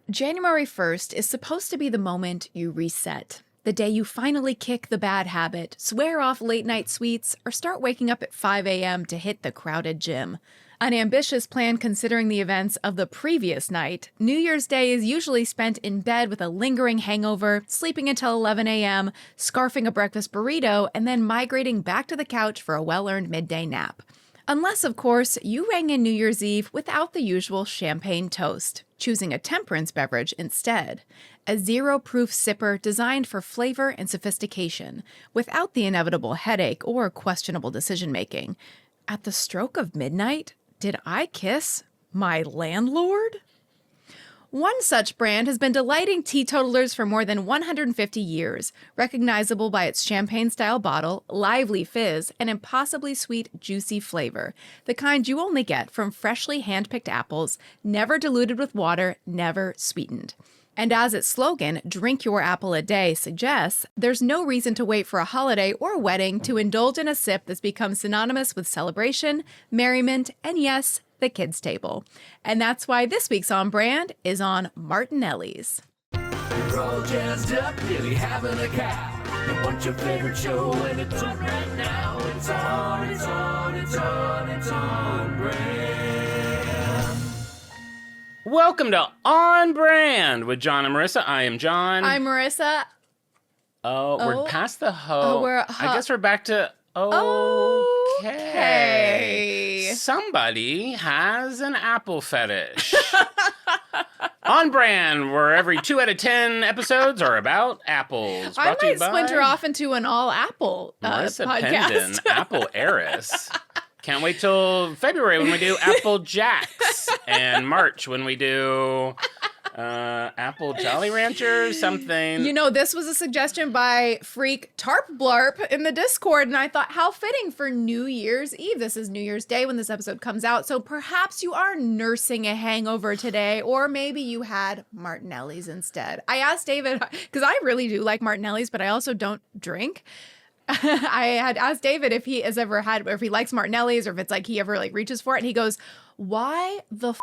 January 1st is supposed to be the moment you reset. The day you finally kick the bad habit, swear off late night sweets, or start waking up at 5 a.m. to hit the crowded gym. An ambitious plan considering the events of the previous night, New Year's Day is usually spent in bed with a lingering hangover, sleeping until 11 a.m., scarfing a breakfast burrito, and then migrating back to the couch for a well-earned midday nap. Unless, of course, you rang in New Year's Eve without the usual champagne toast, choosing a temperance beverage instead. A zero-proof sipper designed for flavor and sophistication, without the inevitable headache or questionable decision-making. At the stroke of midnight, did I kiss my landlord? One such brand has been delighting teetotalers for more than 150 years, recognizable by its champagne-style bottle, lively fizz, and impossibly sweet, juicy flavor, the kind you only get from freshly hand-picked apples, never diluted with water, never sweetened. And as its slogan, Drink Your Apple a Day, suggests, there's no reason to wait for a holiday or wedding to indulge in a sip that's become synonymous with celebration, merriment, and yes, the kids' table. And that's why this week's On Brand is on Martinelli's. We're all jazzed up, nearly having a cow. And what's your favorite show? And it's on right now. It's on Brand. Welcome to On Brand with John and Marissa. I am John. I'm Marissa. We're past the ho. I guess we're back to Okay. Somebody has an apple fetish. On Brand, where every 2 out of 10 episodes are about apples. I might splinter off into an all-apple Marissa podcast. Pendon, Apple Heiress. Can't wait till February when we do Apple Jacks, and March when we do Apple Jolly Rancher, something. You know, this was a suggestion by Freak Tarp Blarp in the Discord, and I thought, how fitting for New Year's Eve. This is New Year's Day when this episode comes out, so perhaps you are nursing a hangover today, or maybe you had Martinelli's instead. I asked David, because I really do like Martinelli's, but I also don't drink. I had asked David if he has ever had, or if he likes Martinelli's, or if it's like he ever like reaches for it. And he goes, why the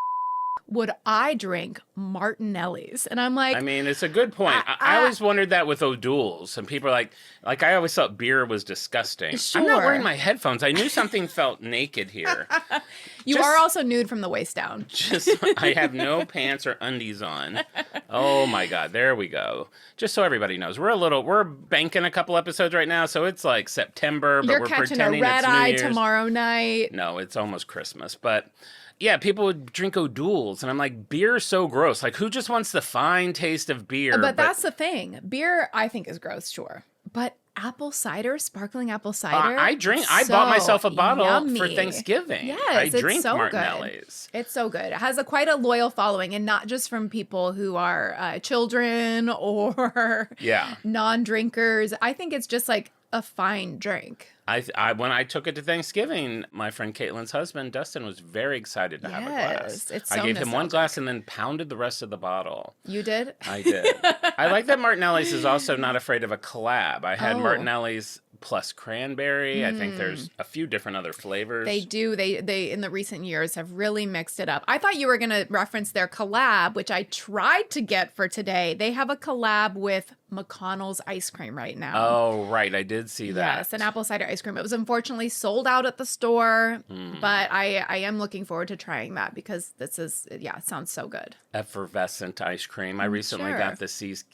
would I drink Martinelli's? And I'm like, I mean, it's a good point. I always wondered that with O'Doul's, and people are like I always thought beer was disgusting. Sure. I'm not wearing my headphones. I knew something felt naked here. You are also nude from the waist down. I have no pants or undies on. Oh my God, there we go. Just so everybody knows, we're banking a couple episodes right now, so it's like September, but You're we're catching pretending a red it's New eye Year's. tomorrow night. No, it's almost Christmas, but. Yeah, people would drink O'Doul's, and I'm like, beer's so gross. Like, who just wants the fine taste of beer? But that's the thing. Beer, I think, is gross, sure. But apple cider, sparkling apple cider. I bought myself a bottle yummy. for Thanksgiving. Yes, I it's drink so Martinelli's. Good. It's so good. It has quite a loyal following, and not just from people who are children or non-drinkers. I think it's just like a fine drink. When I took it to Thanksgiving, my friend Caitlin's husband, Dustin, was very excited to have a glass. It's so I gave him one nostalgic. glass and then pounded the rest of the bottle. You did? I did. I like that Martinelli's is also not afraid of a collab. I had Martinelli's plus cranberry. I think there's a few different other flavors. They do. They in the recent years have really mixed it up. I thought you were going to reference their collab, which I tried to get for today. They have a collab with McConnell's ice cream right now. Oh, right. I did see that. Yes, an apple cider ice cream. It was unfortunately sold out at the store, but I am looking forward to trying that because this is, it sounds so good. Effervescent ice cream. I recently got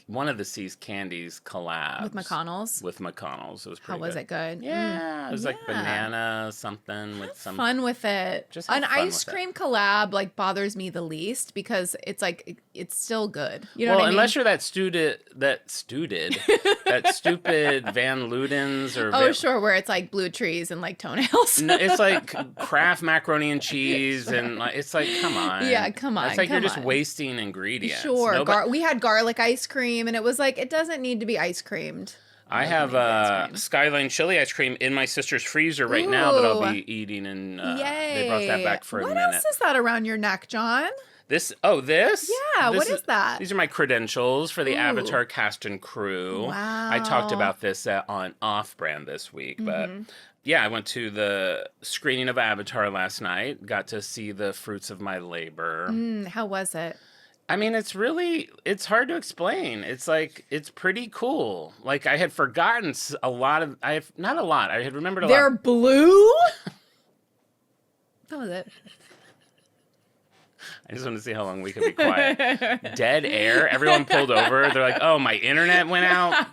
one of the C's Candies collabs. With McConnell's? With McConnell's. It was pretty How was it good? Yeah. It was like banana something with some... Fun with it. Just have an fun ice with cream collab like bothers me the least because it's like, it's still good. You know what I mean? Unless you're that stupid Van Ludens or... Sure, where it's like blue trees and like toenails. No, it's like Kraft macaroni and cheese, and like, it's like, come on. Yeah, come on. It's like come you're just on. wasting ingredients. Sure. We had garlic ice cream, and it was like, it doesn't need to be ice creamed. I have Skyline chili ice cream in my sister's freezer right now that I'll be eating, and they brought that back for a minute. What else is that around your neck, John? This? Yeah, what is that? These are my credentials for the Avatar cast and crew. Wow. I talked about this on Off Brand this week, but yeah, I went to the screening of Avatar last night, got to see the fruits of my labor. How was it? I mean, it's hard to explain. It's like, it's pretty cool. Like, I had forgotten a lot of, not a lot, I had remembered a They're lot. blue? That was it. I just want to see how long we could be quiet. Dead air. Everyone pulled over. They're like, oh, my internet went out.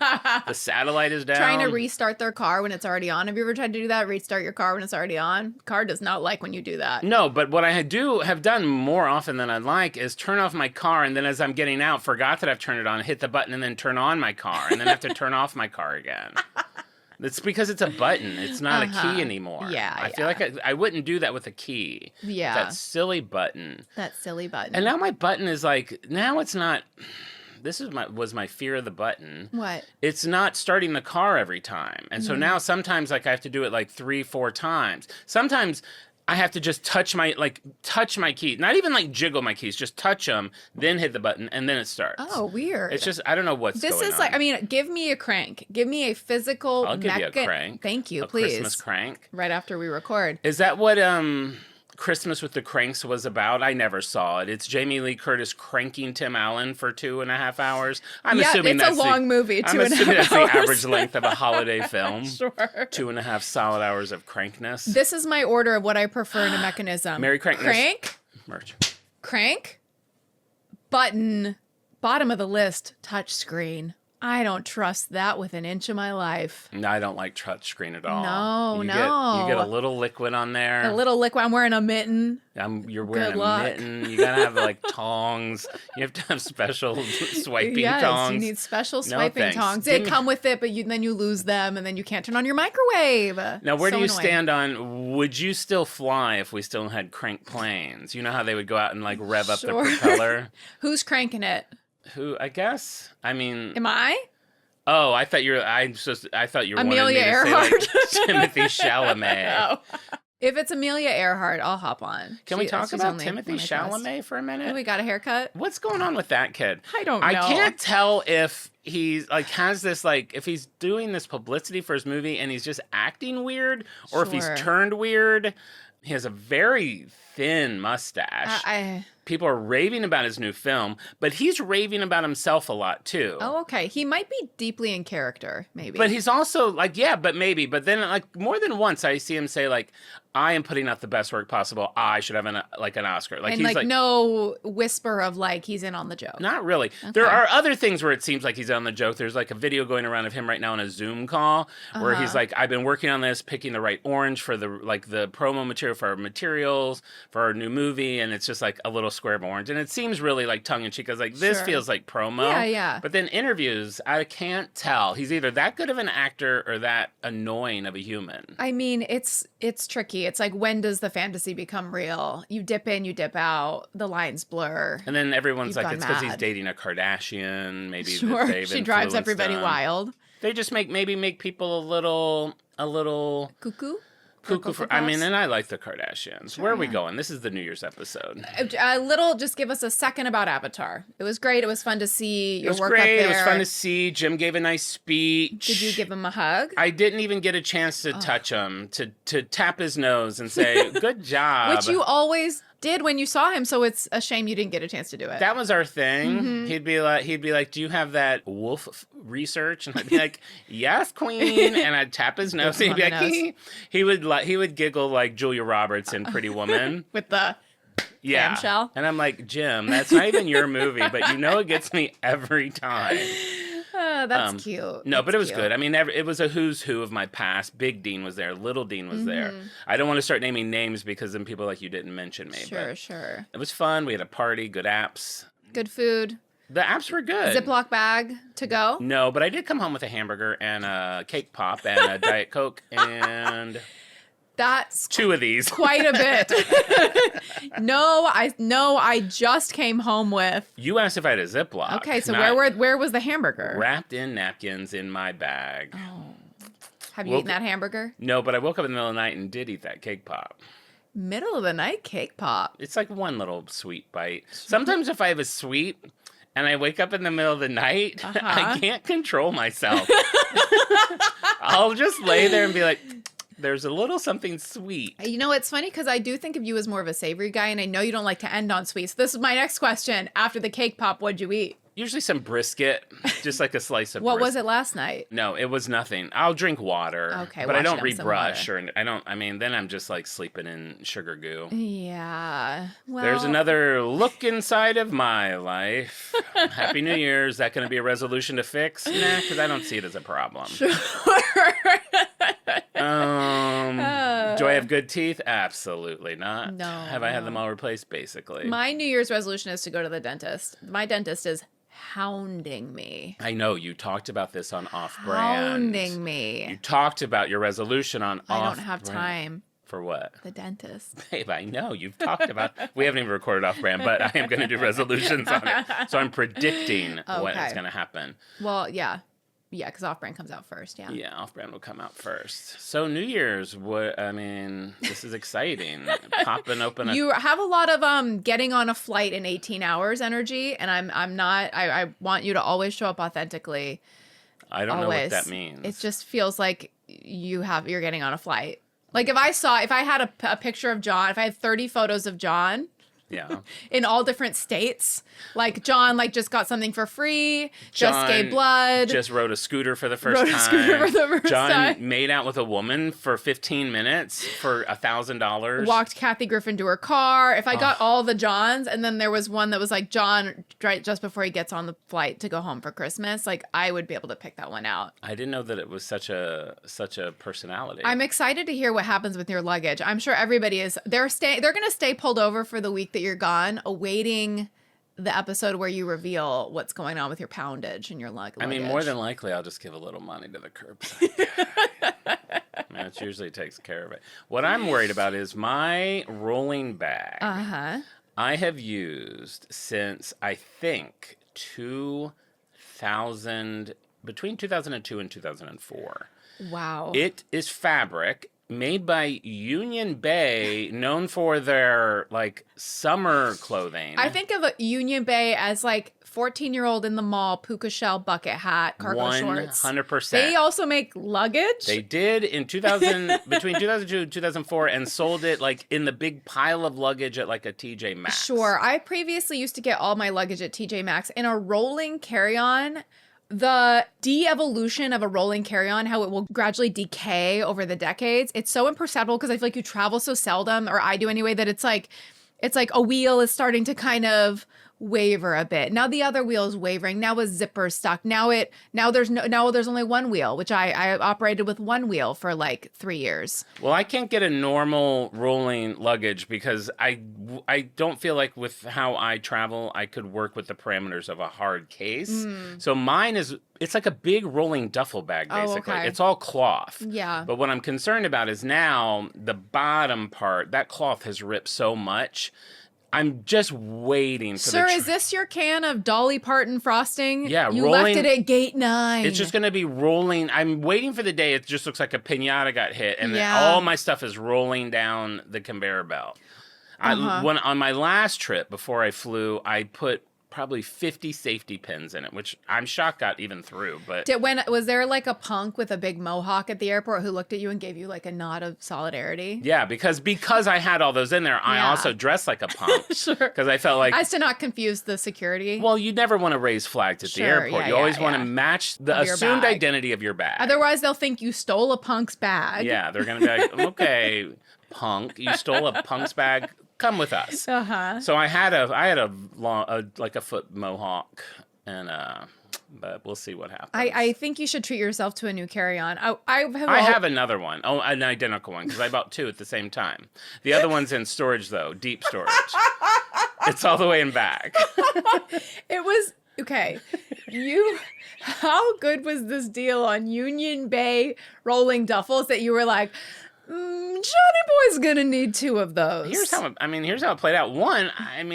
The satellite is down. Trying to restart their car when it's already on. Have you ever tried to do that? Restart your car when it's already on? Car does not like when you do that. No, but what I have done more often than I'd like is turn off my car, and then as I'm getting out, forgot that I've turned it on, hit the button, and then turn on my car, and then have to turn off my car again. It's because it's a button. It's not a key anymore. Yeah, I feel like I wouldn't do that with a key. Yeah. That silly button. That silly button. And now my button is like, now it's not, this was my fear of the button. What? It's not starting the car every time. And so now sometimes like I have to do it like 3-4 times. Sometimes I have to just touch my keys. Not even like jiggle my keys, just touch them, then hit the button, and then it starts. Oh, weird. It's just, I don't know what's going on. This is like, I mean, give me a crank. Give me a physical I'll give you a crank. Thank you, a please. Christmas crank. Right after we record. Is that what Christmas with the Cranks was about? I never saw it. It's Jamie Lee Curtis cranking Tim Allen for 2.5 hours. I'm assuming it's that's a long movie. I'm assuming that's hours. the average length of a holiday film. Sure. 2.5 solid hours of crankness. This is my order of what I prefer in a mechanism. Merry Crankness. Crank. Merch. Crank. Button. Bottom of the list. Touch screen. I don't trust that with an inch of my life. No, I don't like touch screen at all. No. You get a little liquid on there. A little liquid. I'm wearing a mitten. You're wearing Good a luck. mitten. You gotta have like tongs. You have to have special swiping Yes, tongs. you need special No, swiping thanks. tongs. Give They me- come with it, but then you lose them, and then you can't turn on your microwave. Now, where So do you annoying. stand on, would you still fly if we still had crank planes? You know how they would go out and like rev up Sure. the propeller? Who's cranking it? Who, I guess? I mean, Am I? oh, I thought you were, I thought you were Amelia wanting me to Earhart. say like Timothy Chalamet. Oh. If it's Amelia Earhart, I'll hop on. Can we talk she's about only Timothy one I trust. Chalamet for a Oh, minute? we got a haircut? What's going on with that kid? I don't know. I can't tell if he's like has this like if he's doing this publicity for his movie and he's just acting weird or if he's Sure. turned weird. He has a very thin mustache. People are raving about his new film, but he's raving about himself a lot too. Oh, okay. He might be deeply in character, maybe. But he's also like, yeah, but maybe. But then like more than once I see him say like, I am putting out the best work possible. I should have an Oscar. Like and he's like no whisper of like he's in on the joke. not really. There are other things where it seems like he's on the joke. There's like a video going around of him right now on a Zoom call where he's like, I've been working on this, picking the right orange for the promo material for our materials for our new movie, and it's just like a little square of orange. And it seems really like tongue in cheek. I was like, this Sure. feels like promo. Yeah, yeah. But then interviews, I can't tell. He's either that good of an actor or that annoying of a human. I mean, it's tricky. It's like, when does the fantasy become real? You dip in, you dip out. The lines blur. And then everyone's You've like, gone it's because he's mad. dating a Kardashian. Maybe that Sure, they've she drives influenced everybody him. wild. They just make people a little Cuckoo? cuckoo for. I mean, and I like the Kardashians. Where are we yeah. going? This is the New Year's episode. Just give us a second about Avatar. It was great. It was fun to see It your was work great. up there. It was fun to see. Jim gave a nice speech. Did you give him a hug? I didn't even get a chance to touch him, to tap his nose and say, good job. Which you always did when you saw him, so it's a shame you didn't get a chance to do it. That was our thing. Mm-hmm. He'd be like, do you have that wolf research? And I'd be like, yes, queen. And I'd tap his nose. And he'd be on the like, he would giggle like Julia Roberts in Pretty Woman. With the Yeah. clamshell. And I'm like, Jim, that's not even your movie, but you know it gets me every time. that's cute. No, but That's it was cute. good. I mean, it was a who's who of my past. Big Dean was there. Little Dean was there. I don't want to start naming names because then people are like, you didn't mention me. Sure, But sure. it was fun. We had a party, good apps. Good food. The apps were good. Ziploc bag to go. No, but I did come home with a hamburger and a cake pop and a Diet Coke and That's 2 of these. quite a bit. No, I just came home with. You asked if I had a Ziploc. Okay, so not where was the hamburger? wrapped in napkins in my bag. Have you Well, eaten that hamburger? No, but I woke up in the middle of the night and did eat that cake pop. Middle of the night cake pop. It's like one little sweet bite. Sometimes if I have a sweet and I wake up in the middle of the night, I can't control myself. I'll just lay there and be like, There's a little something sweet. You know, it's funny because I do think of you as more of a savory guy, and I know you don't like to end on sweets. This is my next question. After the cake pop, what'd you eat? Usually some brisket, just like a slice of What brisket. was it last night? No, it was nothing. I'll drink water. Okay, but I wash don't down some rebrush water. then I'm just like sleeping in sugar goo. Yeah. Well, There's another look inside of my life. Happy New Year. Is that going to be a resolution to fix? Nah, because I don't see it as a problem. Do I have good teeth? Absolutely not. No. Have I had them all replaced? Basically. My New Year's resolution is to go to the dentist. My dentist is hounding me. I know you talked about this on Off-Brand. Hounding me. You talked about your resolution on Off-Brand. I don't have time. For what? The dentist. Babe, I know. You've talked about... We haven't even recorded Off-Brand, but I am going to do resolutions on it. So I'm predicting what is going to happen. Well, yeah. Yeah, because Off-Brand comes out first, yeah. Yeah, Off-Brand will come out first. So New Year's, this is exciting. Popping open You have a lot of getting on a flight in 18 hours energy, and I'm not... I want you to always show up authentically. I don't know what that means. It just feels like you're getting on a flight. Like if I had a picture of John, if I had 30 photos of John... Yeah. In all different states. Like John just got something for free, just gave blood. Just rode a scooter for the first time. John made out with a woman for 15 minutes for $1,000. Walked Kathy Griffin to her car. If I got all the Johns, and then there was one that was like John right just before he gets on the flight to go home for Christmas, like I would be able to pick that one out. I didn't know that it was such a personality. I'm excited to hear what happens with your luggage. I'm sure everybody is. They're going to stay pulled over for the week that you're gone, awaiting the episode where you reveal what's going on with your poundage and your luggage. I mean, more than likely, I'll just give a little money to the curbside. That usually takes care of it. What I'm worried about is my rolling bag. I have used since, I think, between 2002 and 2004. Wow. It is fabric made by Union Bay, known for their summer clothing. I think of Union Bay as 14-year-old in the mall, puka shell bucket hat, cargo shorts. 100%. They also make luggage. They did in between 2002 and 2004, and sold it in the big pile of luggage at a TJ Maxx. Sure. I previously used to get all my luggage at TJ Maxx in a rolling carry-on. The de-evolution of a rolling carry-on, how it will gradually decay over the decades, it's so imperceptible because I feel like you travel so seldom, or I do anyway, that it's like a wheel is starting to kind of waver a bit. Now the other wheel is wavering. Now a zipper stuck. Now there's only one wheel, which I operated with one wheel for 3 years. Well, I can't get a normal rolling luggage because I don't feel like with how I travel, I could work with the parameters of a hard case. So mine it's like a big rolling duffel bag, basically. Okay. It's all cloth. Yeah. But what I'm concerned about is now the bottom part, that cloth has ripped so much. I'm just waiting for Sir, is this your can of Dolly Parton frosting? Yeah, you left it at gate 9. It's just going to be rolling. I'm waiting for the day it just looks like a piñata got hit, and then Yeah. all my stuff is rolling down the conveyor belt. On my last trip before I flew, I put probably 50 safety pins in it, which I'm shocked got even through. But was there a punk with a big mohawk at the airport who looked at you and gave you a nod of solidarity? yeah, because I had all those in there, I Yeah. also dressed like a punk. Sure. Because I felt like, As to not confuse the security. well, you never want to raise flags at the airport. You always want to match the Of your assumed bag. identity of your bag. Otherwise, they'll think you stole a punk's bag. Yeah, they're going to be like, okay, punk, you stole a punk's bag. Come with us. So I had a long, a foot mohawk, and but we'll see what happens. I think you should treat yourself to a new carry-on. I have another one. Oh, an identical one, because I bought two at the same time. The other one's in storage, though, deep storage. It's all the way in back. It was okay. How good was this deal on Union Bay rolling duffels that you were like, Johnny Boy's gonna need 2 of those? Here's how it played out. One,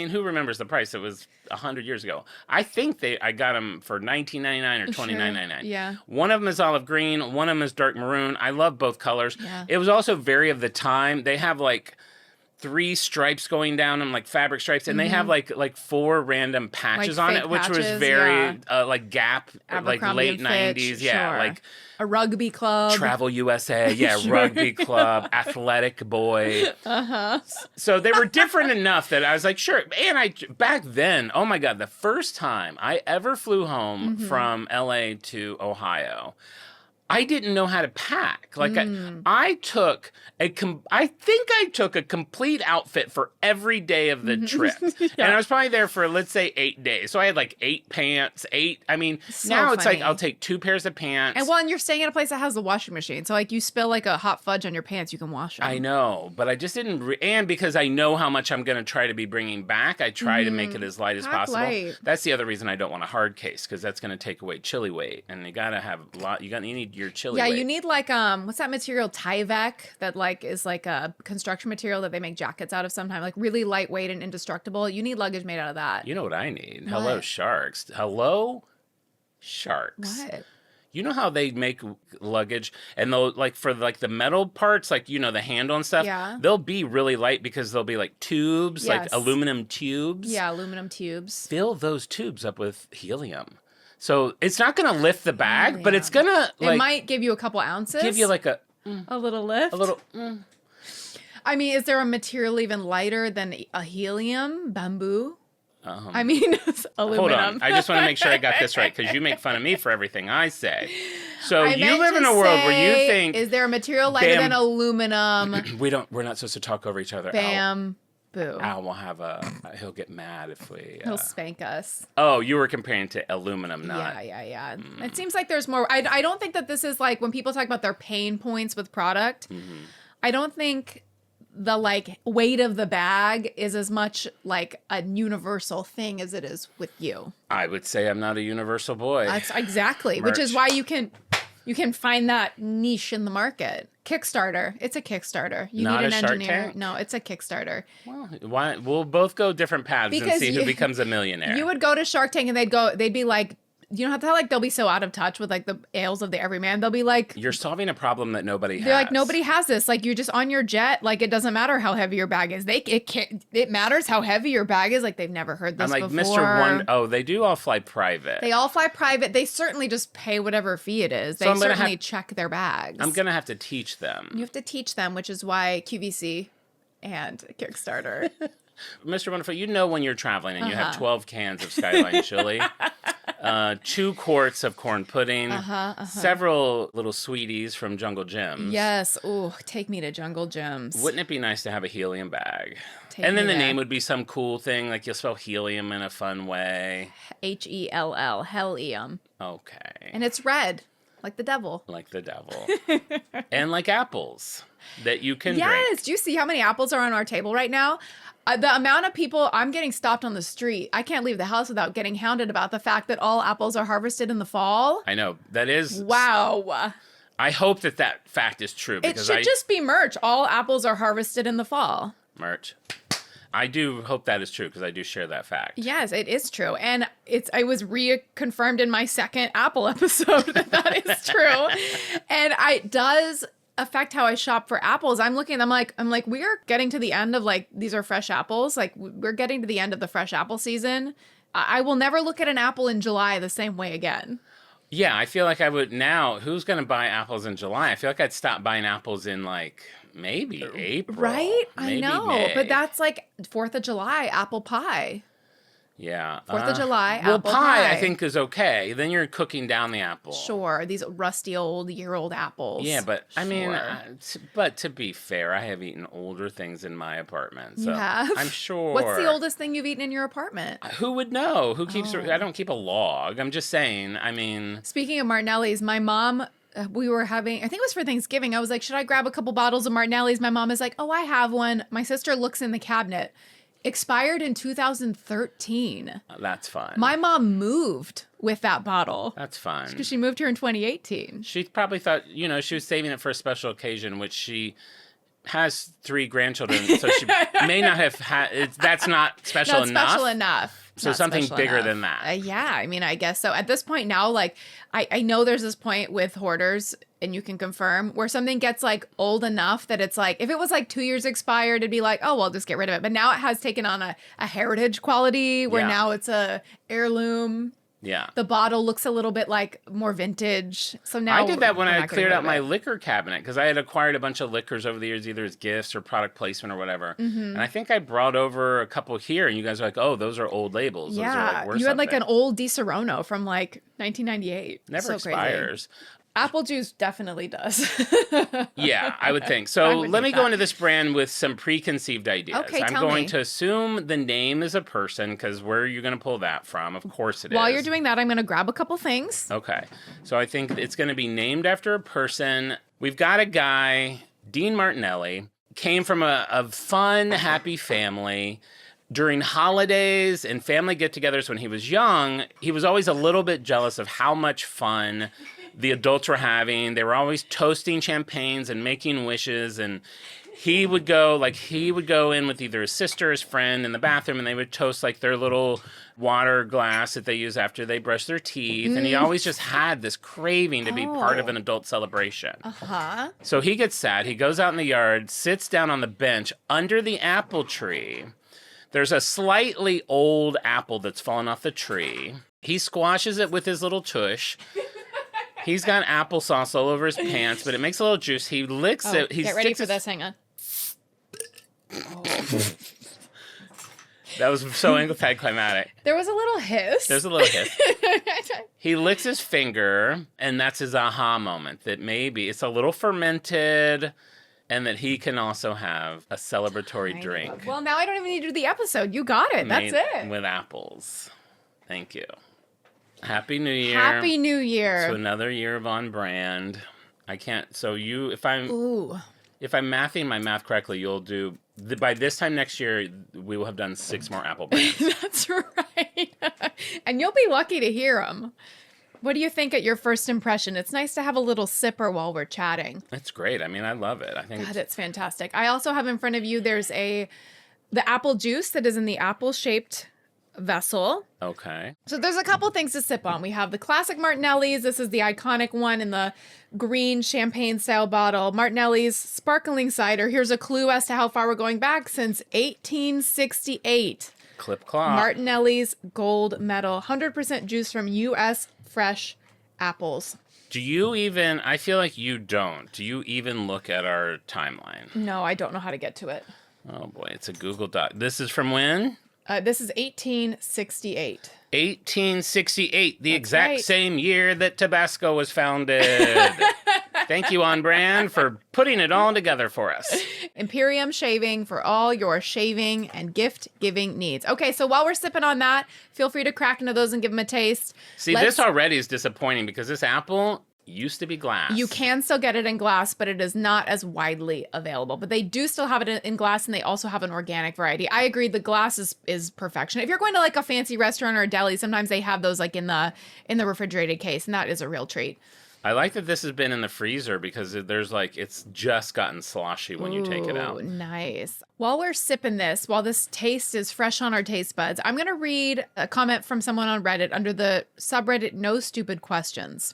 who remembers the price? It was 100 years ago. I think I got them for $19.99 or $29.99. Yeah. One of them is olive green. One of them is dark maroon. I love both colors. Yeah. It was also very of the time. They have 3 stripes going down them, like fabric stripes, and they have like 4 random patches Like on fake it, which was patches, very like Gap, like Abercrombie late and Fitch, 90s, yeah, sure. like A rugby club. Travel USA, yeah, rugby club, athletic boy. So they were different enough that I was like, sure. And back then, oh my God, the first time I ever flew home from LA to Ohio, I didn't know how to pack. Like I took I think I took a complete outfit for every day of the trip. And I was probably there for, let's say, 8 days. So I had like 8 pants, now it's like funny. I'll take 2 pairs of pants. And you're staying at a place that has a washing machine. So like you spill like a hot fudge on your pants, you can wash them. I know, but I just didn't, and because I know how much I'm going to try to be bringing back, I try to make it as light as Pack possible. light. That's the other reason I don't want a hard case, because that's going to take away chili weight, and you got to have a lot, you need your chili weight. Yeah, you need like what's that material, Tyvek, that like is like a construction material that they make jackets out of sometimes, like really lightweight and indestructible. You need luggage made out of that. You know what I need? What? Hello Sharks. Hello Sharks. What? You know how they make luggage, and they'll like for like the metal parts, like the handle and stuff. Yeah. They'll be really light because they'll be like tubes, like Yes. aluminum tubes. Yeah, aluminum tubes. Fill those tubes up with helium. So it's not going to lift the bag, but it's going to It might give you a couple ounces. give you like a little lift. a little. I mean, is there a material even lighter than a helium? Bamboo? I mean, it's Hold aluminum. on. I just want to make sure I got this right, because you make fun of me for everything I say. So I you meant live in to a world where you say, think is there a material lighter than aluminum? we're not supposed to talk over each other. Bamboo. Al will have he'll get mad if we. He'll spank us. Oh, you were comparing to aluminum, not. Yeah. It seems like there's more. I don't think that this is like when people talk about their pain points with product. I don't think the like weight of the bag is as much like a universal thing as it is with you. I would say I'm not a universal boy. That's exactly, which is why you can find that niche in the market. Kickstarter. It's a Kickstarter. You Not need an a Shark engineer. Tank? No, it's a Kickstarter. Well, why? We'll both go different paths and Because see who you- becomes a millionaire. You would go to Shark Tank and they'd be like, you know how like they'll be so out of touch with like the ails of the everyman. They'll be like, You're solving a problem that nobody has. they're like, nobody has this. Like you're just on your jet. Like it doesn't matter how heavy your bag is. It matters how heavy your bag is. Like they've never heard this I'm like, before. Mr. One. Oh, they do all fly private. They all fly private. They certainly just pay whatever fee it is. They So I'm gonna certainly have- check their bags. I'm going to have to teach them. You have to teach them, which is why QVC and Kickstarter. Mr. Wonderful, you know when you're traveling and you Uh-huh. have 12 cans of Skyline chili, 2 quarts of corn pudding, several little sweeties from Jungle Gyms. Yes. Ooh, take me to Jungle Gyms. Wouldn't it be nice to have a helium bag? Take And then me the there. name would be some cool thing, like you'll spell helium in a fun way. HELL, helium. Okay. And it's red, like the devil. Like the devil. And like apples that you can drink. Yes. Do you see how many apples are on our table right now? The amount of people, I'm getting stopped on the street. I can't leave the house without getting hounded about the fact that all apples are harvested in the fall. I know. That is. Wow. I hope that fact is true. It Because should just be merch. All apples are harvested in the fall. Merch. I do hope that is true because I do share that fact. Yes, it is true. And I was reconfirmed in my second Apple episode that is true. And it does affect how I shop for apples. I'm like, we are getting to the end of like, these are fresh apples. Like we're getting to the end of the fresh apple season. I will never look at an apple in July the same way again. Yeah, I feel like I would now. Who's going to buy apples in July? I feel like I'd stop buying apples in like maybe April. Right? Maybe I know. May. But that's like 4th of July, apple pie. Yeah. 4th of July, well, apple pie, I pie. think, is okay. Then you're cooking down the apple. Sure. These rusty old year-old apples. Yeah, but I mean, Sure. but to be fair, I have eaten older things in my apartment. So You have? I'm sure. What's the oldest thing you've eaten in your apartment? Who would know? Who keeps? Oh. I don't keep a log. I'm just saying. I mean, Speaking of Martinelli's, my mom, we were having, I think it was for Thanksgiving. I was like, should I grab a couple bottles of Martinelli's? My mom is like, oh, I have one. My sister looks in the cabinet. Expired in 2013. that's fine. My mom moved with that bottle That's fine. because she moved here in 2018. She probably thought, she was saving it for a special occasion, which she has 3 grandchildren, so she may not have had. That's not special Not enough. special enough. So not something special bigger enough. than that. Yeah, I mean, I guess so. At this point now, like, I know there's this point with hoarders, and you can confirm, where something gets like old enough that it's like, if it was like 2 years expired, it'd be like, oh, well, just get rid of it. But now it has taken on a heritage quality where Yeah. now it's a heirloom. Yeah. The bottle looks a little bit like more vintage. So now I did that when we're I not getting cleared rid out of my it. liquor cabinet because I had acquired a bunch of liquors over the years, either as gifts or product placement or whatever. And I think I brought over a couple here, and you guys were like, "Oh, those are old labels. Those are Yeah, like worth you had like an something." old Di Serono from like 1998. Never So crazy. expires. Apple juice definitely does. Yeah, I would think. I So would let me think go that. into this brand with some preconceived ideas. Okay, I'm tell going me. to assume the name is a person because where are you going to pull that from? Of course it is. While you're doing that, I'm going to grab a couple things. Okay. So I think it's going to be named after a person. We've got a guy, Dean Martinelli, came from a fun, happy family. During holidays and family get-togethers when he was young, he was always a little bit jealous of how much fun the adults were having. They were always toasting champagnes and making wishes, and he would go in with either his sister or his friend in the bathroom, and they would toast like their little water glass that they use after they brush their teeth. And he always just had this craving to be part of an adult celebration. Uh-huh. So he gets sad. He goes out in the yard, sits down on the bench under the apple tree. There's a slightly old apple that's fallen off the tree. He squashes it with his little tush. He's got applesauce all over his pants, but it makes a little juice. He licks it. He Get ready sticks for his- this. Hang on. That was so anticlimactic. There was a little hiss. There's a little hiss. He licks his finger, and that's his aha moment that maybe it's a little fermented and that he can also have a celebratory drink Well, now I don't even need to do the episode. You got it. That's made it. with apples. Thank you. Happy New Year. Happy New Year. So another year of On Brand. I can't. So you, if I'm Ooh. mathing my math correctly, you'll do by this time next year we will have done 6 more apple brands. That's right. And you'll be lucky to hear them. What do you think at your first impression? It's nice to have a little sipper while we're chatting. That's great. I mean, I love it. I think God, it's fantastic. I also have in front of you, there's the apple juice that is in the apple-shaped vessel. okay. So there's a couple things to sip on. We have the classic Martinelli's. This is the iconic one in the green champagne style bottle. Martinelli's sparkling cider. Here's a clue as to how far we're going back, since 1868. Clip clop. Martinelli's gold medal, 100% juice from U.S. fresh apples. Do you even? I feel like you don't. Do you even look at our timeline? No, I don't know how to get to it. Oh boy, it's a Google Doc. This is from when? This is 1868. 1868, the exact right. same year that Tabasco was founded. Thank you, On Brand, for putting it all together for us. Imperium shaving for all your shaving and gift-giving needs. Okay, so while we're sipping on that, feel free to crack into those and give them a taste. See, this already is disappointing because this apple used to be glass. You can still get it in glass, but it is not as widely available. But they do still have it in glass, and they also have an organic variety. I agree, the glass is perfection. If you're going to like a fancy restaurant or a deli, sometimes they have those like in the refrigerated case, and that is a real treat. I like that this has been in the freezer because there's like, it's just gotten sloshy when you take it out. Ooh, nice. While we're sipping this, while this taste is fresh on our taste buds, I'm going to read a comment from someone on Reddit under the subreddit No Stupid Questions.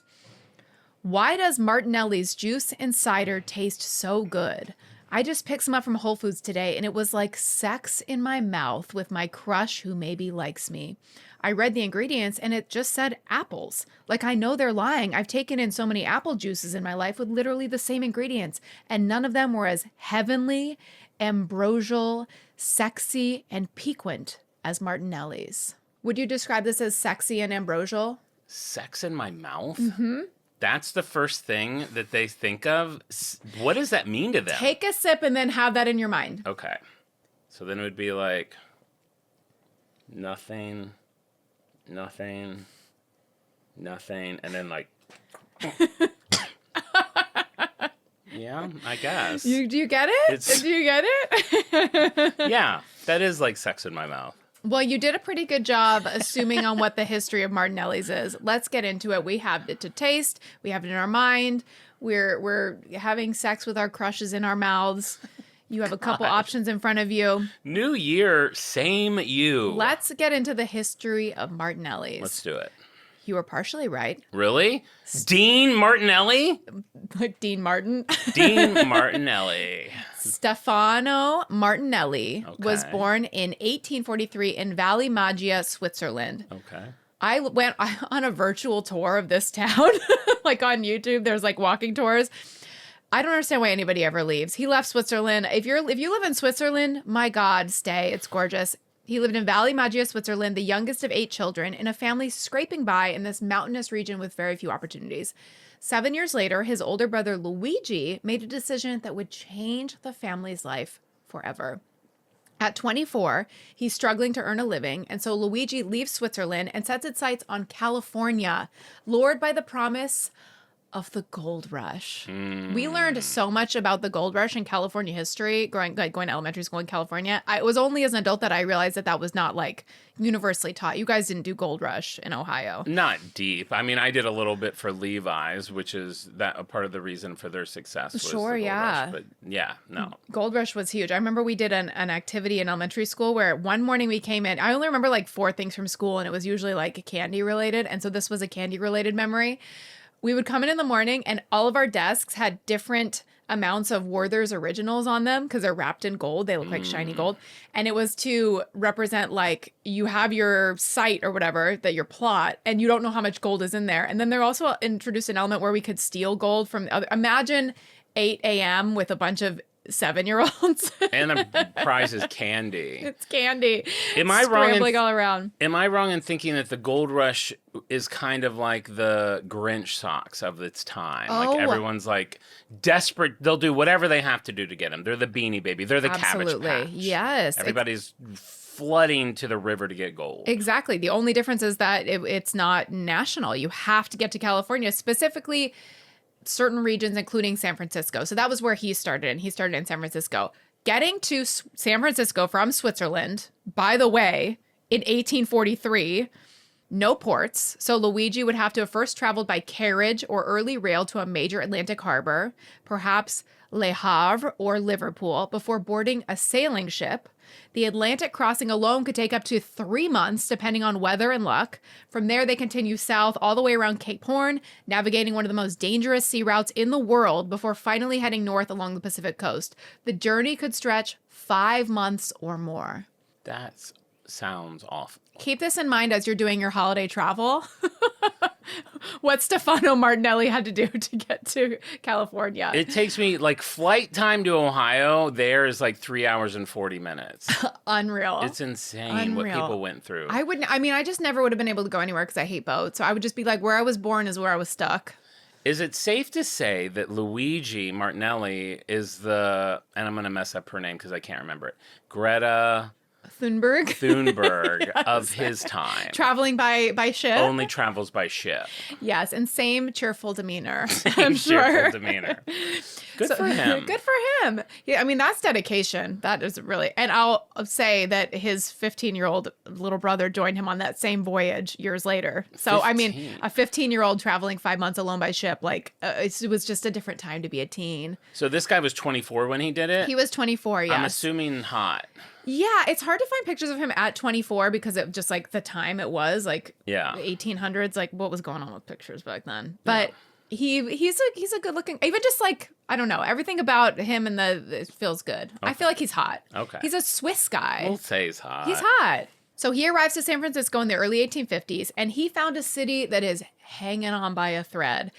Why does Martinelli's juice and cider taste so good? I just picked some up from Whole Foods today, and it was like sex in my mouth with my crush who maybe likes me. I read the ingredients, and it just said apples. Like, I know they're lying. I've taken in so many apple juices in my life with literally the same ingredients, and none of them were as heavenly, ambrosial, sexy, and piquant as Martinelli's. Would you describe this as sexy and ambrosial? Sex in my mouth? Mm-hmm. That's the first thing that they think of. What does that mean to them? Take a sip and then have that in your mind. Okay. So then it would be like nothing, and then like yeah, I guess. Do you get it? Do you get it? Yeah, that is like sex in my mouth. Well, you did a pretty good job assuming on what the history of Martinelli's is. Let's get into it. We have it to taste. We have it in our mind. We're having sex with our crushes in our mouths. You have a couple options in front of you. New year, same you. Let's get into the history of Martinellis. Let's do it. You were partially right. Really? Dean Martinelli? Like Dean Martin. Dean Martinelli. Stefano Martinelli was Okay. born in 1843 in Valle Maggia, Switzerland. Okay. I went on a virtual tour of this town, like on YouTube. There's like walking tours. I don't understand why anybody ever leaves. He left Switzerland. If you live in Switzerland, my God, stay. It's gorgeous. He lived in Valle Maggia, Switzerland, the youngest of 8 children, in a family scraping by in this mountainous region with very few opportunities. 7 years later, his older brother Luigi made a decision that would change the family's life forever. At 24, he's struggling to earn a living, and so Luigi leaves Switzerland and sets its sights on California, lured by the promise of the gold rush. We learned so much about the gold rush in California history, going to elementary school in California. It was only as an adult that I realized that was not like universally taught. You guys didn't do gold rush in Ohio. Not deep. I mean, I did a little bit for Levi's, which is that a part of the reason for their success. Was Sure, the gold yeah. rush, but yeah, no. Gold rush was huge. I remember we did an activity in elementary school where one morning we came in. I only remember like 4 things from school, and it was usually like candy related. And so this was a candy related memory. We would come in the morning and all of our desks had different amounts of Werther's Originals on them because they're wrapped in gold. They look like shiny gold. And it was to represent like you have your site or whatever, that your plot, and you don't know how much gold is in there. And then they're also introduced an element where we could steal gold from other. Imagine 8 a.m. with a bunch of 7-year-olds. And the prize is candy. It's candy. Am I wrong in- Scrambling all around. Am I wrong in thinking that the gold rush is kind of like the Grinch socks of its time? Oh. Like everyone's like desperate. They'll do whatever they have to do to get them. They're the Beanie Baby. They're the Cabbage Patch. Yes. Everybody's flooding to the river to get gold. Exactly. The only difference is that it's not national. You have to get to California, specifically certain regions, including San Francisco. So that was where he started, and he started in San Francisco. Getting to San Francisco from Switzerland, by the way, in 1843, no ports. So Luigi would have to have first traveled by carriage or early rail to a major Atlantic harbor, perhaps Le Havre or Liverpool, before boarding a sailing ship. The Atlantic crossing alone could take up to 3 months, depending on weather and luck. From there, they continue south all the way around Cape Horn, navigating one of the most dangerous sea routes in the world before finally heading north along the Pacific coast. The journey could stretch 5 months or more. That sounds awful. Keep this in mind as you're doing your holiday travel. What Stefano Martinelli had to do to get to California. It takes me like flight time to Ohio. There is like 3 hours and 40 minutes. Unreal. It's insane what Unreal. people went through. I just never would have been able to go anywhere because I hate boats. So I would just be like, where I was born is where I was stuck. Is it safe to say that Luigi Martinelli is and I'm going to mess up her name because I can't remember it, Greta Thunberg of his time? Traveling by ship. Only travels by ship. Yes, and same cheerful demeanor. Same I'm sure. cheerful demeanor. Good for him. Good for him. Yeah, I mean, that's dedication. That is really, and I'll say that his 15-year-old little brother joined him on that same voyage years later. So, 15. I mean, a 15-year-old traveling 5 months alone by ship, like it was just a different time to be a teen. So this guy was 24 when he did it? He was 24, yes. I'm assuming hot. Yeah, it's hard to find pictures of him at 24 because of just like the time it was, like Yeah. the 1800s, like what was going on with pictures back then. But he's a good looking, even just like, I don't know, everything about him and it feels good. I feel like he's hot. Okay. He's a Swiss guy. We'll say he's hot. He's hot. So he arrives to San Francisco in the early 1850s, and he found a city that is hanging on by a thread.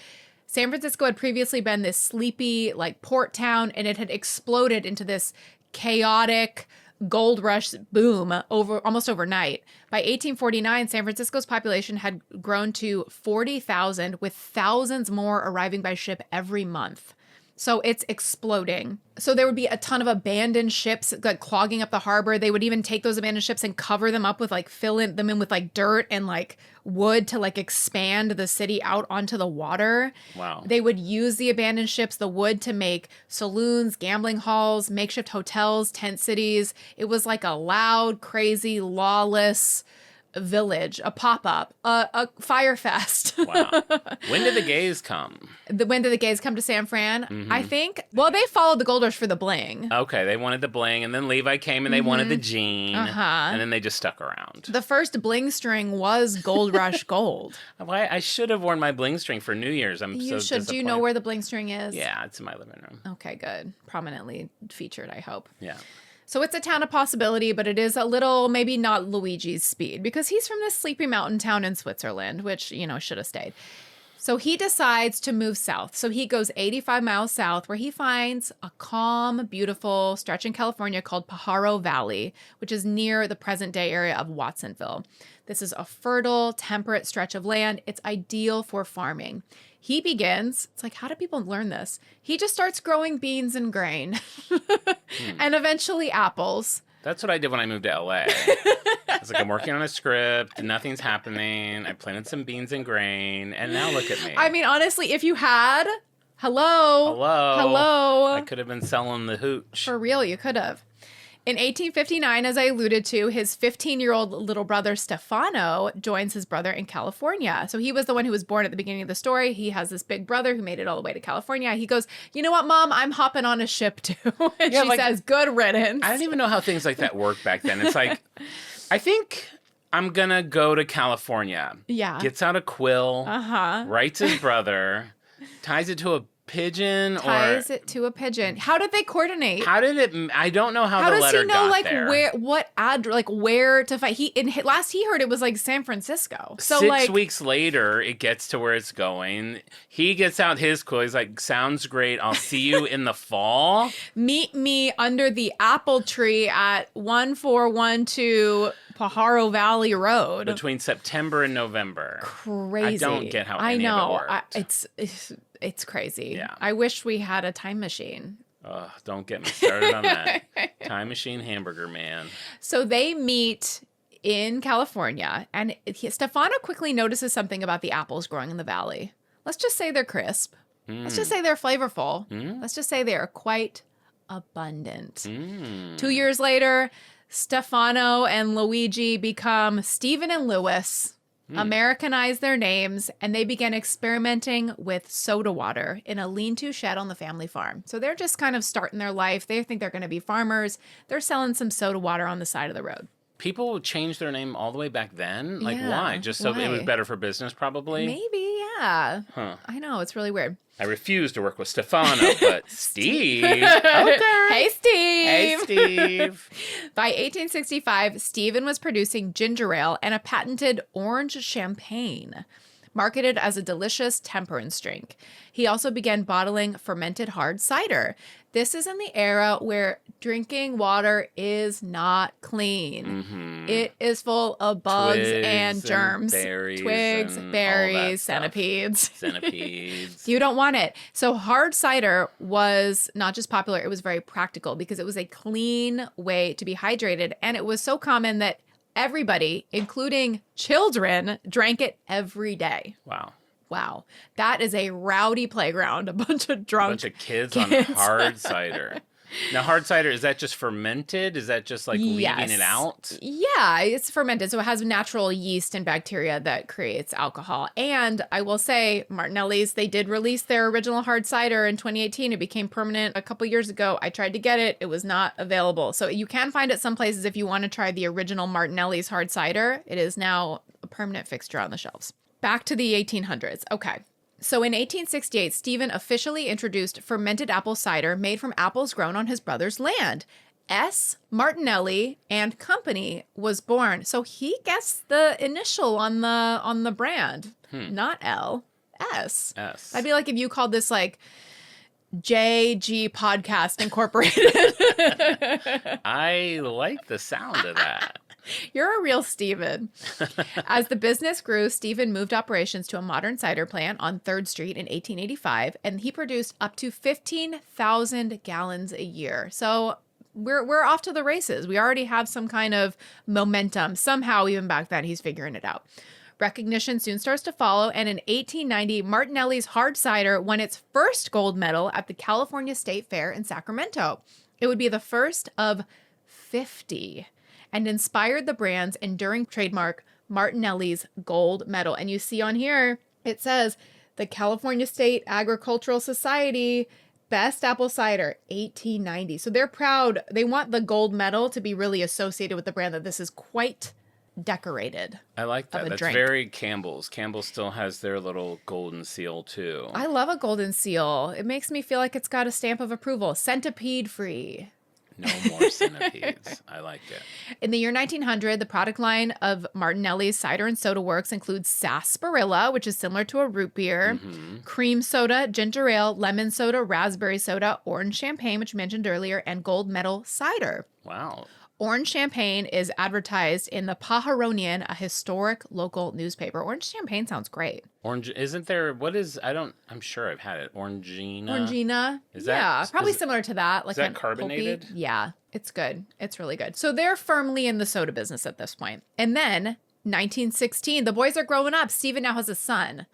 San Francisco had previously been this sleepy, like, port town, and it had exploded into this chaotic gold rush boom almost overnight. By 1849, San Francisco's population had grown to 40,000, with thousands more arriving by ship every month. So it's exploding. So there would be a ton of abandoned ships like clogging up the harbor. They would even take those abandoned ships and cover them up with like them in with like dirt and like wood to like expand the city out onto the water. Wow. They would use the abandoned ships, the wood, to make saloons, gambling halls, makeshift hotels, tent cities. It was like a loud, crazy, lawless village, a pop-up, a fire fest. Wow. When did the gays come? When did the gays come to San Fran? I think, well, they followed the Gold Rush for the bling. Okay, they wanted the bling, and then Levi came and they wanted the jean, and then they just stuck around. The first bling string was Gold Rush gold. Why I should have worn my bling string for New Year's. You should. Do you know where the bling string is? Yeah, it's in my living room. Okay, good. Prominently featured, I hope. Yeah. So it's a town of possibility, but it is a little, maybe not Luigi's speed, because he's from this sleepy mountain town in Switzerland, which, should have stayed. So he decides to move south. So he goes 85 miles south, where he finds a calm, beautiful stretch in California called Pajaro Valley, which is near the present-day area of Watsonville. This is a fertile, temperate stretch of land. It's ideal for farming. He begins, it's like, how do people learn this? He just starts growing beans and grain and eventually apples. That's what I did when I moved to LA. It's like I'm working on a script, nothing's happening. I planted some beans and grain, and now look at me. I mean, honestly, if you had, hello. I could have been selling the hooch. For real, you could have. In 1859, as I alluded to, his 15-year-old little brother Stefano joins his brother in California. So he was the one who was born at the beginning of the story. He has this big brother who made it all the way to California. He goes, you know what, Mom? I'm hopping on a ship too. And she says, good riddance. I don't even know how things like that work back then. It's like, I think I'm going to go to California. Yeah. Gets out a quill, writes his brother, ties it to a pigeon ties it to a pigeon. How did they coordinate? How did it? I don't know how the letter got there. How does he know where to fight? Last he heard it was like San Francisco. So 6 weeks later, it gets to where it's going. He gets out his quill. He's like, "Sounds great. I'll see you in the fall. Meet me under the apple tree at 1412 Pajaro Valley Road between September and November." Crazy. I don't get how any of it worked. It's crazy. Yeah. I wish we had a time machine. Don't get me started on that. Time machine hamburger man. So they meet in California, and Stefano quickly notices something about the apples growing in the valley. Let's just say they're crisp. Let's just say they're flavorful. Let's just say they're quite abundant. 2 years later, Stefano and Luigi become Stephen and Louis. Americanize their names, and they began experimenting with soda water in a lean-to shed on the family farm. So they're just kind of starting their life. They think they're going to be farmers. They're selling some soda water on the side of the road. People changed their name all the way back then? Like, Yeah, why? Just so why? it was better for business, probably? Maybe, yeah. Huh. I know, it's really weird. I refuse to work with Stefano, but Steve. Okay. Hey, Steve. Hey, Steve. By 1865, Stephen was producing ginger ale and a patented orange champagne, marketed as a delicious temperance drink. He also began bottling fermented hard cider. This is in the era where drinking water is not clean. It is full of bugs and germs. Twigs, berries, centipedes. Centipedes. You don't want it. So hard cider was not just popular, it was very practical because it was a clean way to be hydrated. And it was so common that everybody, including children, drank it every day. Wow. That is a rowdy playground. A bunch of drunk kids on hard cider. Now, hard cider, is that just fermented? Is that just like leaving it out? Yeah, it's fermented. So it has natural yeast and bacteria that creates alcohol. And I will say, Martinelli's, they did release their original hard cider in 2018. It became permanent a couple years ago. I tried to get it. It was not available. So you can find it some places if you want to try the original Martinelli's hard cider. It is now a permanent fixture on the shelves. Back to the 1800s. Okay. So in 1868, Stephen officially introduced fermented apple cider made from apples grown on his brother's land. S. Martinelli and Company was born. So he guessed the initial on the brand, not L, S. S. That'd be like if you called this like JG Podcast Incorporated. I like the sound of that. You're a real Stephen. As the business grew, Stephen moved operations to a modern cider plant on 3rd Street in 1885, and he produced up to 15,000 gallons a year. So we're off to the races. We already have some kind of momentum. Somehow, even back then, he's figuring it out. Recognition soon starts to follow, and in 1890, Martinelli's hard cider won its first gold medal at the California State Fair in Sacramento. It would be the first of 50. And inspired the brand's enduring trademark Martinelli's gold medal. And you see on here, it says the California State Agricultural Society Best Apple Cider, 1890. So they're proud. They want the gold medal to be really associated with the brand, that this is quite decorated. I like that. Of a That's drink. very Campbell's. Campbell still has their little golden seal too. I love a golden seal. It makes me feel like it's got a stamp of approval. Centipede free. No more centipedes. I like it. In the year 1900, the product line of Martinelli's Cider and Soda Works includes sarsaparilla, which is similar to a root beer, cream soda, ginger ale, lemon soda, raspberry soda, orange champagne, which we mentioned earlier, and gold medal cider. Wow. Orange champagne is advertised in the Pajaronian, a historic local newspaper. Orange champagne sounds great. Orange, isn't there, I'm sure I've had it. Orangina? Orangina. Is yeah, that- probably is it- similar to that. Like that an carbonated? pulpy. Yeah, it's good. It's really good. So they're firmly in the soda business at this point. And then 1916, the boys are growing up. Steven now has a son.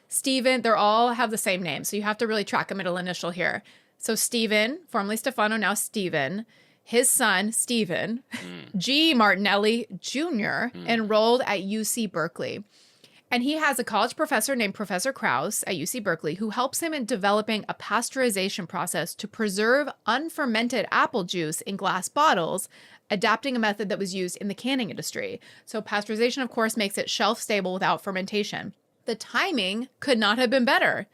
Steven, they all have the same name, so you have to really track a middle initial here. So Steven, formerly Stefano, now Steven. His son, Stephen G. Martinelli Jr., enrolled at UC Berkeley. And he has a college professor named Professor Krauss at UC Berkeley who helps him in developing a pasteurization process to preserve unfermented apple juice in glass bottles, adapting a method that was used in the canning industry. So pasteurization, of course, makes it shelf stable without fermentation. The timing could not have been better.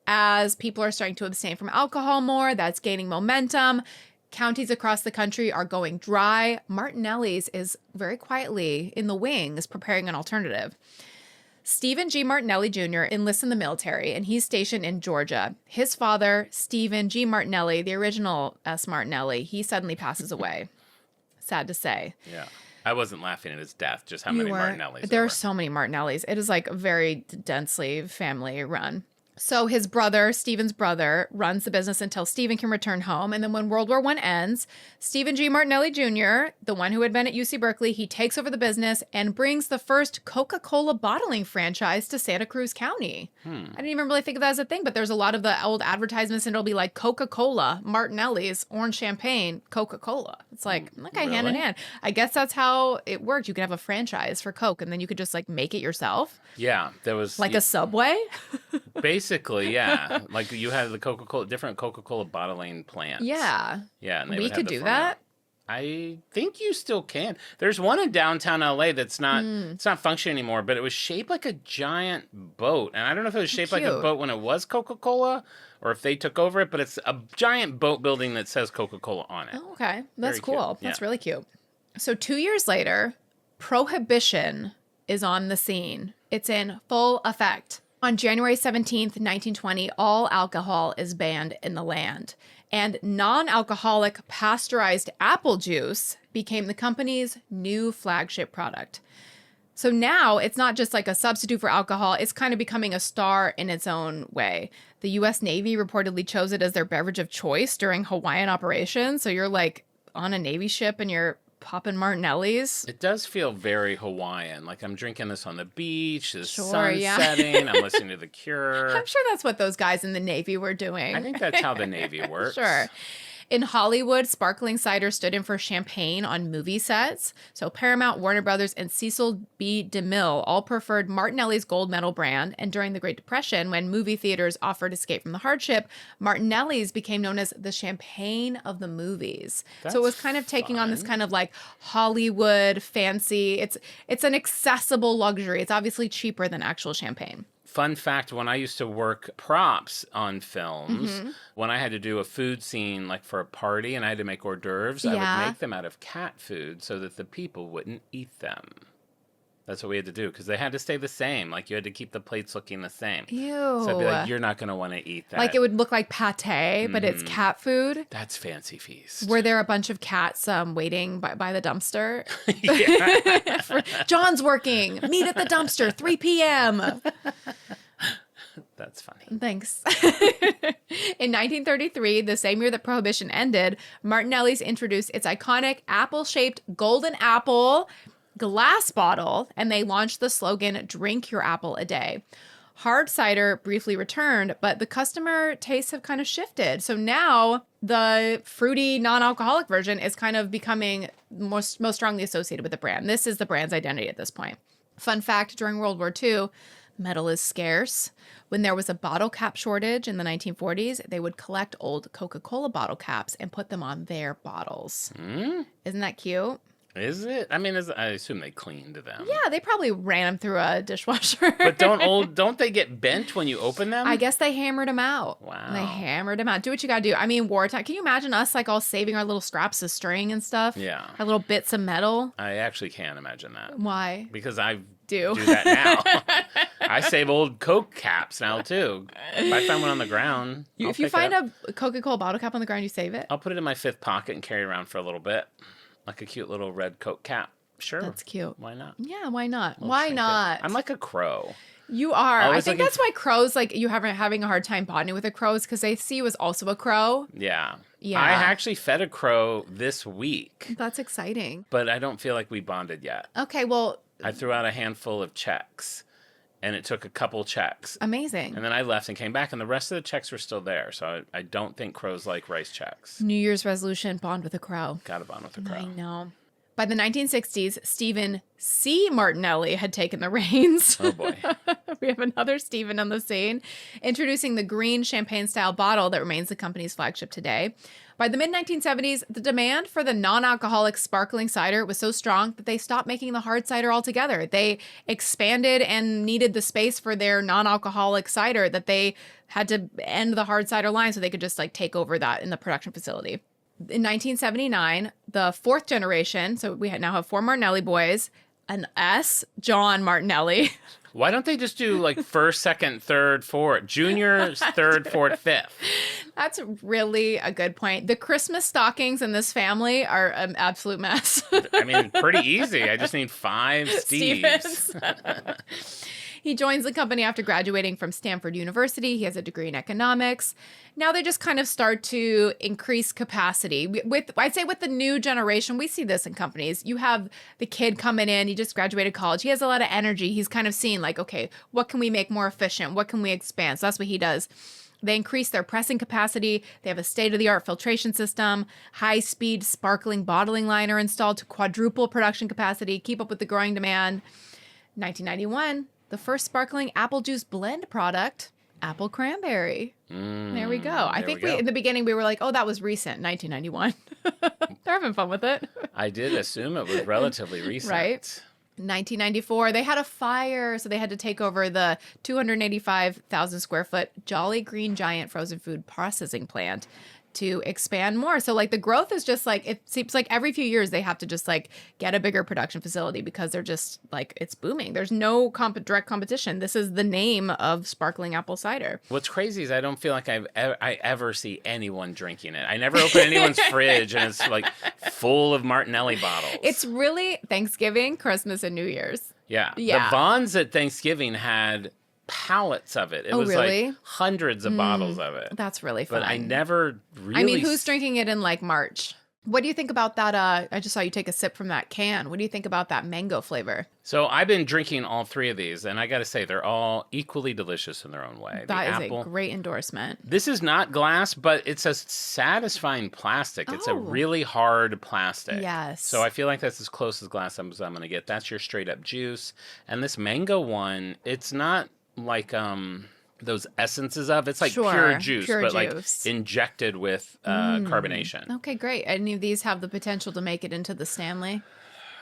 As people are starting to abstain from alcohol more, that's gaining momentum. Counties across the country are going dry. Martinelli's is very quietly in the wings preparing an alternative. Stephen G. Martinelli Jr. enlists in the military, and he's stationed in Georgia. His father, Stephen G. Martinelli, the original S. Martinelli, he suddenly passes away. Sad to say. Yeah. I wasn't laughing at his death, just how many Martinellis There are were. so many Martinellis. It is like a very densely family run. So his brother, Stephen's brother, runs the business until Stephen can return home. And then when World War I ends, Stephen G. Martinelli Jr., the one who had been at UC Berkeley, he takes over the business and brings the first Coca-Cola bottling franchise to Santa Cruz County. I didn't even really think of that as a thing, but there's a lot of the old advertisements and it'll be like Coca-Cola, Martinelli's, orange champagne, Coca-Cola. It's like, okay, hand in Really? hand. I guess that's how it worked. You could have a franchise for Coke and then you could just like make it yourself. Yeah, there was Like a Subway? basically, yeah. Like you had the Coca-Cola, different Coca-Cola bottling plants. Yeah. Yeah, and they We would have could the do ferment. that. I think you still can. There's one in downtown LA that's not it's not functioning anymore, but it was shaped like a giant boat. And I don't know if it was shaped like a Cute. boat when it was Coca-Cola or if they took over it, but it's a giant boat building that says Coca-Cola on it. Oh, okay. That's Very cool. cute. That's Yeah. really cute. So 2 years later, Prohibition is on the scene. It's in full effect. On January 17th, 1920, all alcohol is banned in the land. And non-alcoholic pasteurized apple juice became the company's new flagship product. So now it's not just like a substitute for alcohol, it's kind of becoming a star in its own way. The US Navy reportedly chose it as their beverage of choice during Hawaiian operations. So you're like on a Navy ship and you're popping Martinelli's. It does feel very Hawaiian. Like I'm drinking this on the beach, the Sure, sun's yeah. setting, I'm listening to The Cure. I'm sure that's what those guys in the Navy were doing. I think that's how the Navy works. Sure. In Hollywood, sparkling cider stood in for champagne on movie sets. So Paramount, Warner Brothers, and Cecil B. DeMille all preferred Martinelli's Gold Medal brand. And during the Great Depression, when movie theaters offered escape from the hardship, Martinelli's became known as the champagne of the movies. So it was That's kind of taking on this fun. kind of like Hollywood fancy. It's an accessible luxury. It's obviously cheaper than actual champagne. Fun fact, when I used to work props on films, Mm-hmm. when I had to do a food scene like for a party and I had to make hors d'oeuvres, I Yeah. would make them out of cat food so that the people wouldn't eat them. That's what we had to do because they had to stay the same. Like you had to keep the plates looking the same. Ew. So I'd be like, you're not going to want to eat that. Like it would look like pate, but it's cat food. That's fancy feast. Were there a bunch of cats waiting by the dumpster? Yeah. John's working. Meet at the dumpster, 3 p.m. That's funny. Thanks. In 1933, the same year that Prohibition ended, Martinelli's introduced its iconic apple-shaped golden apple glass bottle, and they launched the slogan, "Drink your apple a day." Hard cider briefly returned, but the customer tastes have kind of shifted. So now the fruity, non-alcoholic version is kind of becoming most strongly associated with the brand. This is the brand's identity at this point. Fun fact, during World War II, metal is scarce. When there was a bottle cap shortage in the 1940s, they would collect old Coca-Cola bottle caps and put them on their bottles. Isn't that cute? Is it? I mean, I assume they cleaned them. Yeah, they probably ran them through a dishwasher. But don't they get bent when you open them? I guess they hammered them out. Wow. They hammered them out. Do what you gotta do. I mean, wartime. Can you imagine us like all saving our little scraps of string and stuff? Yeah. Our little bits of metal. I actually can't imagine that. Why? Because I Do that now. I save old Coke caps now, too. If I find one on the ground, If you find a Coca-Cola bottle cap on the ground, you save it. I'll put it in my fifth pocket and carry it around for a little bit. Like a cute little red Coke cap. Sure. That's cute. Why not? Yeah, why not? Why not? I'm like a crow. You are. Always I think that's why crows, like, you having a hard time bonding with the crows because they see you as also a crow. Yeah. Yeah. I actually fed a crow this week, That's exciting. but I don't feel like we bonded yet. Okay, well, I threw out a handful of checks, and it took a couple checks. amazing. And then I left and came back, and the rest of the checks were still there. So I don't think crows like rice checks. New Year's resolution, bond with a crow. Got to bond with a crow. I know. By the 1960s, Stephen C. Martinelli had taken the reins. Oh, boy. We have another Stephen on the scene, introducing the green champagne-style bottle that remains the company's flagship today. By the mid-1970s, the demand for the non-alcoholic sparkling cider was so strong that they stopped making the hard cider altogether. They expanded and needed the space for their non-alcoholic cider that they had to end the hard cider line so they could just like take over that in the production facility. In 1979, the fourth generation, so we now have 4 Martinelli boys, an S, John Martinelli. Why don't they just do like first, second, third, fourth, juniors, third, fourth, fifth? That's really a good point. The Christmas stockings in this family are an absolute mess. I mean, pretty easy. I just need 5 Steves. Stevens. He joins the company after graduating from Stanford University. He has a degree in economics. Now they just kind of start to increase capacity. I'd say with the new generation, we see this in companies. You have the kid coming in, he just graduated college. He has a lot of energy. He's kind of seeing like, okay, what can we make more efficient? What can we expand? So that's what he does. They increase their pressing capacity. They have a state-of-the-art filtration system, high-speed sparkling bottling liner installed to quadruple production capacity, keep up with the growing demand. 1991, the first sparkling apple juice blend product, apple cranberry. There we go. I think in the beginning we were like, oh, that was recent, 1991. They're having fun with it. I did assume it was relatively recent. Right. 1994, they had a fire, so they had to take over the 285,000 square foot Jolly Green Giant frozen food processing plant to expand more. So like the growth is just like, it seems like every few years they have to just like get a bigger production facility because they're just like, it's booming. There's no direct competition. This is the name of sparkling apple cider. What's crazy is I don't feel like I ever see anyone drinking it. I never open anyone's fridge and it's like full of Martinelli bottles. It's really Thanksgiving, Christmas, and New Year's. Yeah. Yeah. The Vons at Thanksgiving had pallets of it. It was really? like hundreds of bottles of it. That's really fun. But I never really... I mean, who's drinking it in like March? What do you think about that? I just saw you take a sip from that can. What do you think about that mango flavor? So I've been drinking all 3 of these, and I got to say, they're all equally delicious in their own way. That is a great endorsement. This is not glass, but it's a satisfying plastic. It's a really hard plastic. Yes. So I feel like that's as close as glass as I'm going to get. That's your straight up juice. And this mango one, it's not like those essences of, it's like pure juice, but like injected with carbonation. Okay, great. Any of these have the potential to make it into the Stanley?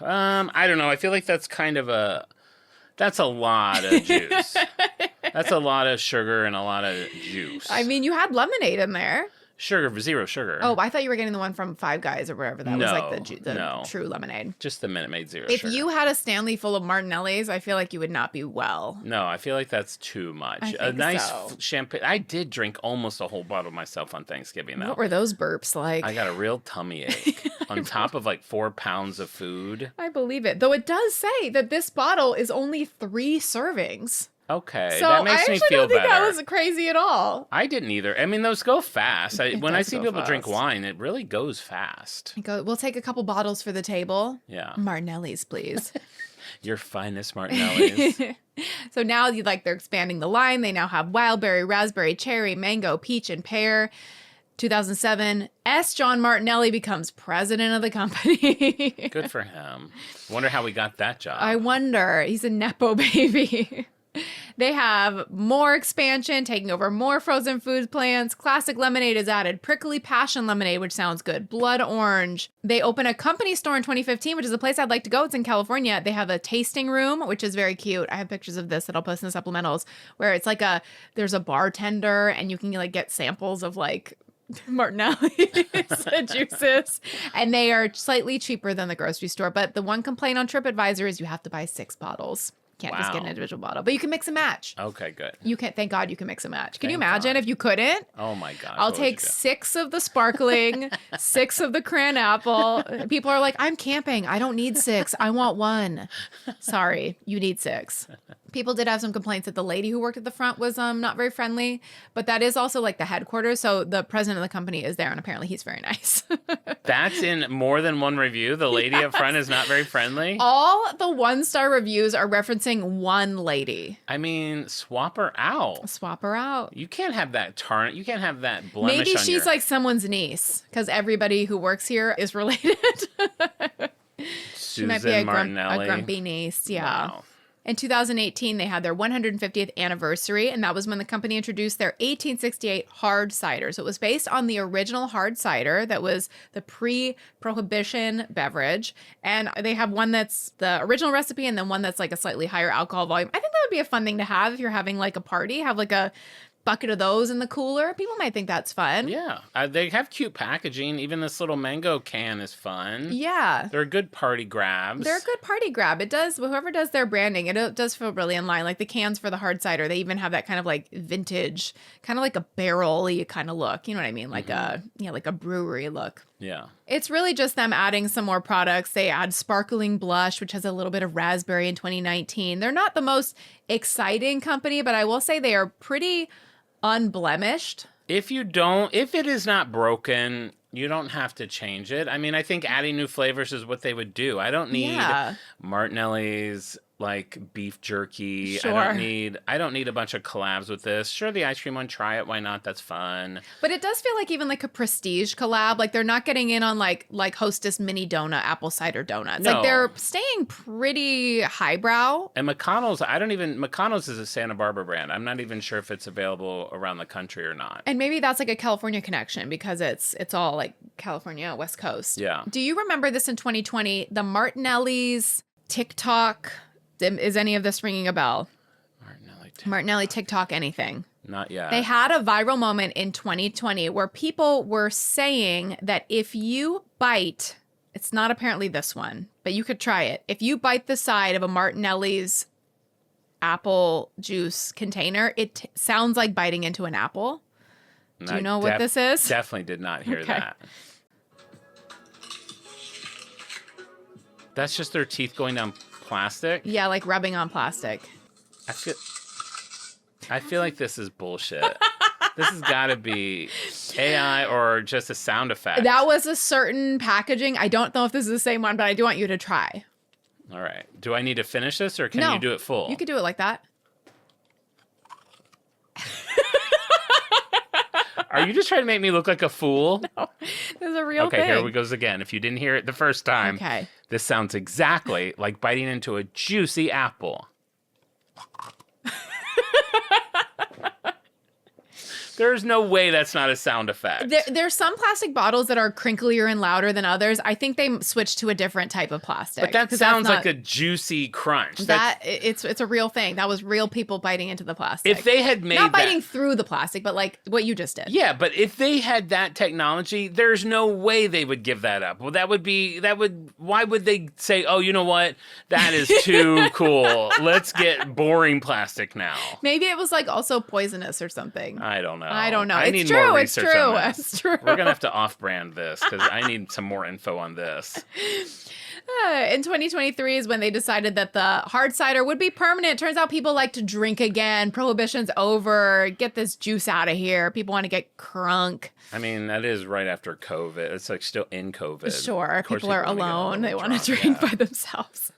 I don't know. I feel like that's that's a lot of juice. That's a lot of sugar and a lot of juice. I mean, you had lemonade in there. Sugar, 0 sugar. Oh, I thought you were getting the one from Five Guys or wherever that was like the no. true lemonade. Just the Minute Maid 0 If sugar. you had a Stanley full of Martinellis, I feel like you would not be well. No, I feel like that's too much. I A think nice so. champagne. I did drink almost a whole bottle myself on Thanksgiving, though. What were those burps like? I got a real tummy ache on top of like 4 pounds of food. I believe it. Though it does say that this bottle is only 3 servings. Okay, So that makes I me actually feel don't think better. that was crazy at all. I didn't either. I mean, those go fast. When I does see go people drink fast. wine, it really goes fast. We'll take a couple bottles for the table. Yeah. Martinelli's, please. Your finest Martinellis. So now they're expanding the line. They now have wild berry, raspberry, cherry, mango, peach, and pear. 2007, S. John Martinelli becomes president of the company. Good for him. Wonder how we got that job. I wonder. He's a Nepo baby. They have more expansion, taking over more frozen food plants. Classic lemonade is added. Prickly passion lemonade, which sounds good. Blood orange. They open a company store in 2015, which is a place I'd like to go. It's in California. They have a tasting room, which is very cute. I have pictures of this that I'll post in the supplementals, where it's like there's a bartender and you can like get samples of like Martinelli's juices, and they are slightly cheaper than the grocery store. But the one complaint on TripAdvisor is you have to buy 6 bottles. Can't just get an individual bottle, but you can mix and match. Okay, good. You can, thank God you can mix and match. Can you Thank imagine God. if you couldn't? Oh my gosh. I'll what would you take do? 6 of the sparkling, 6 of the cran apple. People are like, I'm camping. I don't need 6. I want 1. Sorry, you need 6. People did have some complaints that the lady who worked at the front was not very friendly, but that is also like the headquarters. So the president of the company is there, and apparently he's very nice. That's in more than one review. The lady up front is not very friendly. All the 1-star reviews are referencing one lady. I mean, swap her out. Swap her out. You can't have that you can't have that blemish Maybe on she's your... like someone's niece, because everybody who works here is related. She might be a Martinelli. grumpy niece. Yeah. Wow. In 2018, they had their 150th anniversary, and that was when the company introduced their 1868 hard cider. So it was based on the original hard cider that was the pre-prohibition beverage. And they have one that's the original recipe and then one that's like a slightly higher alcohol volume. I think that would be a fun thing to have if you're having like a party, have like a bucket of those in the cooler. People might think that's fun. Yeah. They have cute packaging. Even this little mango can is fun. Yeah. They're good party grabs. They're a good party grab. It does, whoever does their branding, it does feel really in line. Like the cans for the hard cider, they even have that kind of like vintage, kind of like a barrel-y kind of look. You know what I mean? Like like a brewery look. Yeah. It's really just them adding some more products. They add sparkling blush, which has a little bit of raspberry in 2019. They're not the most exciting company, but I will say they are pretty unblemished. If it is not broken, you don't have to change it. I mean, I think adding new flavors is what they would do. I don't need Martinelli's like beef jerky. Sure. I don't need a bunch of collabs with this. Sure, the ice cream one, try it. Why not? That's fun. But it does feel like even like a prestige collab. Like they're not getting in on like Hostess mini donut, apple cider donuts. No. Like they're staying pretty highbrow. And McConnell's is a Santa Barbara brand. I'm not even sure if it's available around the country or not. And maybe that's like a California connection because it's all like California, West Coast. Yeah. Do you remember this in 2020? The Martinelli's TikTok. Is any of this ringing a bell? Martinelli TikTok anything? Not yet. They had a viral moment in 2020 where people were saying that if you bite, it's not apparently this one, but you could try it. If you bite the side of a Martinelli's apple juice container, it sounds like biting into an apple. Do you know what this is? Definitely did not hear that. That's just their teeth going down plastic? Yeah, like rubbing on plastic. I feel like this is bullshit. This has got to be AI or just a sound effect. That was a certain packaging. I don't know if this is the same one, but I do want you to try. All right. Do I need to finish this or can No, you do it full? You could do it like that. Are you just trying to make me look like a fool? No, this is a real thing. Okay, here we goes again. If you didn't hear it the first time, okay. This sounds exactly like biting into a juicy apple. There's no way that's not a sound effect. There's some plastic bottles that are crinklier and louder than others. I think they switched to a different type of plastic. But that sounds like a juicy crunch. It's a real thing. That was real people biting into the plastic. If they had made not biting through the plastic, but like what you just did. Yeah, but if they had that technology, there's no way they would give that up. Well, why would they say, oh, you know what? That is too cool. Let's get boring plastic now. Maybe it was like also poisonous or something. I don't know. I don't know. I It's need true. more It's research true. on this. It's true. We're going to have to off-brand this because I need some more info on this. In 2023 is when they decided that the hard cider would be permanent. Turns out people like to drink again. Prohibition's over. Get this juice out of here. People want to get crunk. I mean, that is right after COVID. It's like still in COVID. Sure. People are alone. They want to drunk, drink by themselves.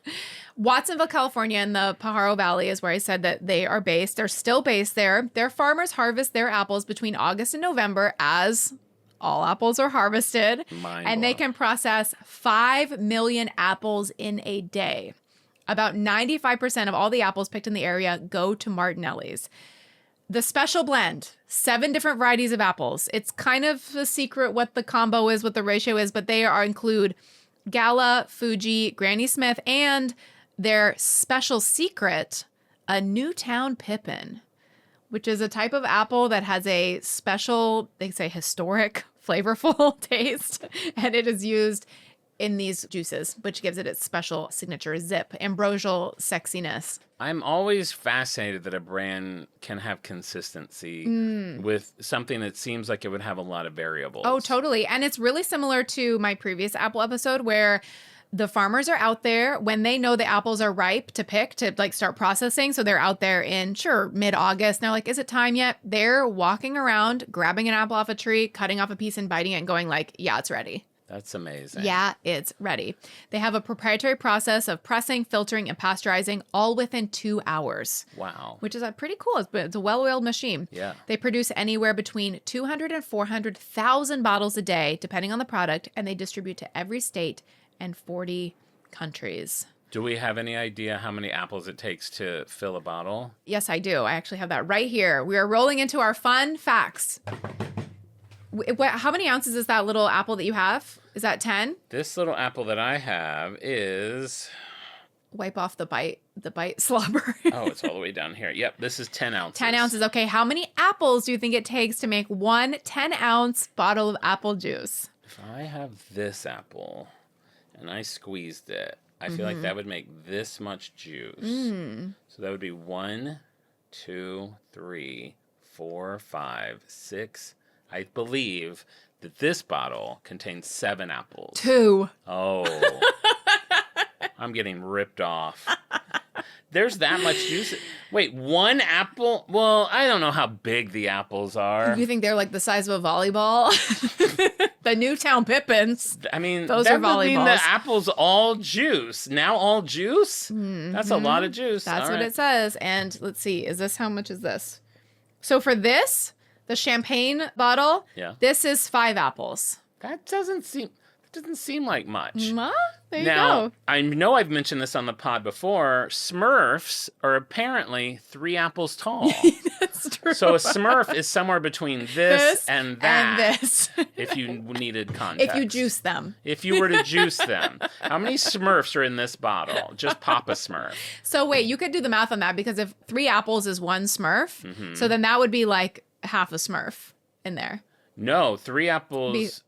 Watsonville, California, in the Pajaro Valley is where I said that they are based. They're still based there. Their farmers harvest their apples between August and November as all apples are harvested, and they can process 5 million apples in a day. About 95% of all the apples picked in the area go to Martinelli's. The special blend, 7 different varieties of apples. It's kind of a secret what the combo is, what the ratio is, but they include Gala, Fuji, Granny Smith, and their special secret, a Newtown Pippin, which is a type of apple that has a special, they say, historic, flavorful taste, and it is used in these juices, which gives it its special signature zip, ambrosial sexiness. I'm always fascinated that a brand can have consistency with something that seems like it would have a lot of variables. Oh, totally. And it's really similar to my previous apple episode where the farmers are out there when they know the apples are ripe to pick, to like start processing. So they're out there in, mid-August. And they're like, is it time yet? They're walking around, grabbing an apple off a tree, cutting off a piece and biting it and going like, yeah, it's ready. That's amazing. Yeah, it's ready. They have a proprietary process of pressing, filtering, and pasteurizing all within 2 hours. Wow. Which is pretty cool. It's a well-oiled machine. Yeah. They produce anywhere between 200 and 400,000 bottles a day, depending on the product, and they distribute to every state and 40 countries. Do we have any idea how many apples it takes to fill a bottle? Yes, I do. I actually have that right here. We are rolling into our fun facts. How many ounces is that little apple that you have? Is that 10? This little apple that I have is... Wipe off the bite slobber. Oh, it's all the way down here. Yep, this is 10 ounces. 10 ounces. Okay, how many apples do you think it takes to make one 10-ounce bottle of apple juice? If I have this apple and I squeezed it, I feel like that would make this much juice. So that would be 1, 2, 3, 4, 5, 6. I believe that this bottle contains 7 apples. 2. Oh. I'm getting ripped off. There's that much juice. Wait, 1 apple? Well, I don't know how big the apples are. You think they're like the size of a volleyball? The Newtown Pippins. I mean, those that are volleyballs. would mean the apple's all juice. Now all juice? That's a lot of juice. That's all what right. it says. And let's see, how much is this? So for this, the champagne bottle, this is 5 apples. That doesn't seem like much. Well, there you Now, go. I know I've mentioned this on the pod before. Smurfs are apparently 3 apples tall. That's true. So a Smurf is somewhere between this and that. And this. If you needed context. If you juice them. If you were to juice them. How many Smurfs are in this bottle? Just Papa Smurf. So wait, you could do the math on that because if 3 apples is 1 Smurf, so then that would be like half a Smurf in there. No, 3 apples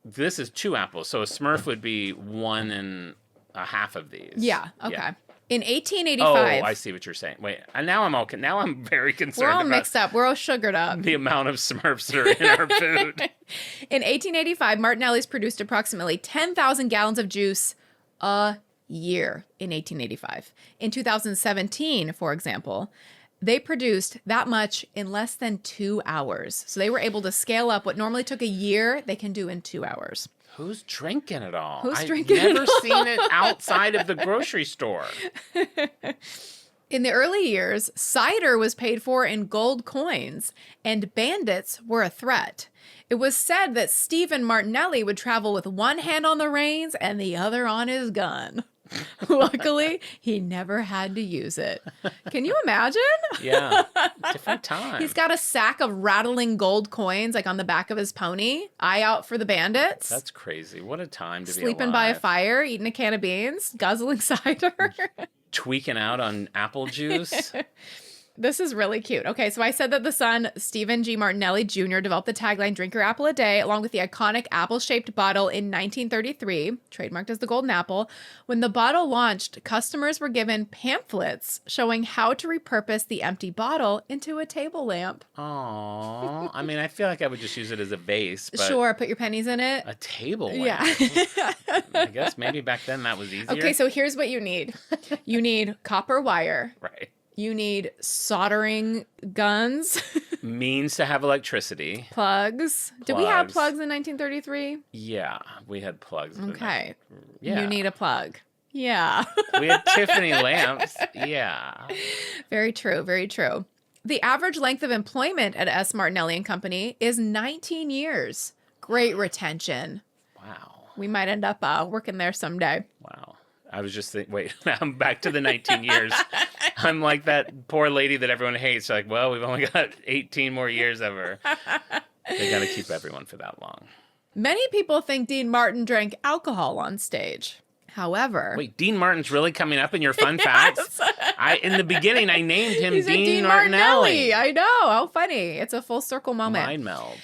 this is 2 apples. So a Smurf would be 1 and a half of these. Yeah, okay. Yeah. In 1885. Oh, I see what you're saying. Wait, and now I'm very concerned we're all about mixed up. We're all sugared up. the amount of Smurfs that are in our food. In 1885, Martinelli's produced approximately 10,000 gallons of juice a year in 1885. In 2017, for example, they produced that much in less than 2 hours. So they were able to scale up what normally took a year, they can do in 2 hours. Who's drinking it all? Who's drinking it I've never seen it outside of the grocery store. In the early years, cider was paid for in gold coins, and bandits were a threat. It was said that Stephen Martinelli would travel with one hand on the reins and the other on his gun. Luckily, he never had to use it. Can you imagine? Yeah, different time. He's got a sack of rattling gold coins like on the back of his pony. Eye out for the bandits. That's crazy. What a time to be Sleeping by a alive. fire, eating a can of beans, guzzling cider. Tweaking out on apple juice. This is really cute. Okay, so I said that the son, Stephen G. Martinelli Jr., developed the tagline "Drink your apple a day," along with the iconic apple-shaped bottle in 1933, trademarked as the Golden Apple. When the bottle launched, customers were given pamphlets showing how to repurpose the empty bottle into a table lamp. Aww. I mean, I feel like I would just use it as a vase, but Sure, put your pennies in it. a table lamp. Yeah. I guess maybe back then that was easier. Okay, so here's what you need. You need copper wire. Right. You need soldering guns. Means to have electricity. Plugs. Did we have Plugs. plugs in 1933? Yeah, we had plugs. but Okay. Yeah. You need a plug. Yeah. We had Tiffany lamps. Yeah. Very true. Very true. The average length of employment at S. Martinelli and Company is 19 years. Great retention. Wow. We might end up working there someday. Wow. I was just thinking, wait, I'm back to the 19 years. I'm like that poor lady that everyone hates. Like, well, we've only got 18 more years of her. They got to keep everyone for that long. Many people think Dean Martin drank alcohol on stage. However... Wait, Dean Martin's really coming up in your fun facts? In the beginning, I named him Dean Martinelli. I know. How funny. It's a full circle moment. Mind meld.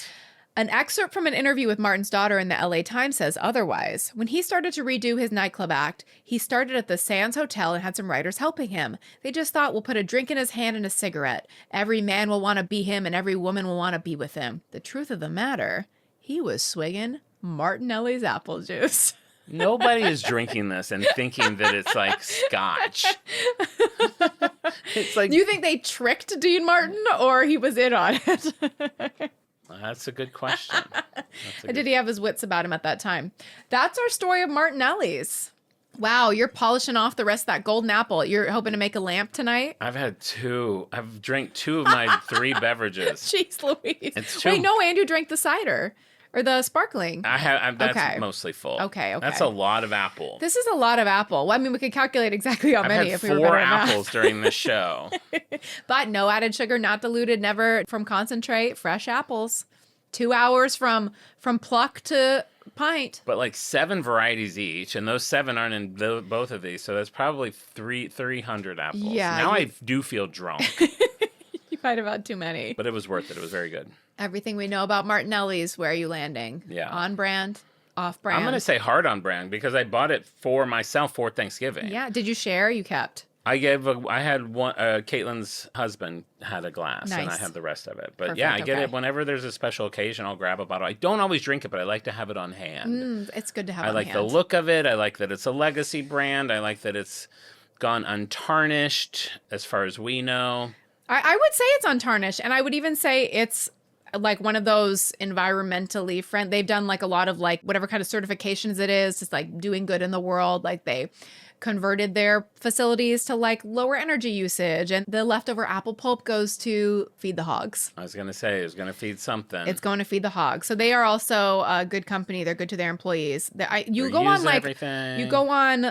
An excerpt from an interview with Martin's daughter in the LA Times says otherwise. When he started to redo his nightclub act, he started at the Sands Hotel and had some writers helping him. They just thought, we'll put a drink in his hand and a cigarette. Every man will want to be him and every woman will want to be with him. The truth of the matter, he was swigging Martinelli's apple juice. Nobody is drinking this and thinking that it's like scotch. It's like... Do you think they tricked Dean Martin or he was in on it? That's a good question. Did he have his wits about him at that time? That's our story of Martinelli's. Wow, you're polishing off the rest of that golden apple. You're hoping to make a lamp tonight? I've had 2. I've drank 2 of my 3 beverages. Jeez Louise. It's Wait, no, Andrew drank the cider. Or the sparkling. That's mostly full. Okay. That's a lot of apple. This is a lot of apple. Well, I mean, we could calculate exactly how many if we were I've better had 4 at math. apples during this show. But no added sugar, not diluted, never from concentrate, fresh apples. 2 hours from pluck to pint. But like 7 varieties each, and those 7 aren't in both of these, so that's probably 300 apples. Yeah. Now I do feel drunk. You might have had too many. But it was worth it. It was very good. Everything we know about Martinelli's, where are you landing? Yeah. On brand, off brand? I'm going to say hard on brand because I bought it for myself for Thanksgiving. Yeah. Did you share? You kept? I had one, Caitlin's husband had a glass and I had the rest of it. But Perfect, yeah, I get okay. it. Whenever there's a special occasion, I'll grab a bottle. I don't always drink it, but I like to have it on hand. It's good to have I on like hand. the look of it. I like that it's a legacy brand. I like that it's gone untarnished as far as we know. I would say it's untarnished. And I would even say it's like one of those environmentally friendly. They've done like a lot of like whatever kind of certifications it is, just like doing good in the world. Like they converted their facilities to like lower energy usage, and the leftover apple pulp goes to feed the hogs. I was going to say, it's going to feed something. It's going to feed the hogs. So they are also a good company. They're good to their employees. You go on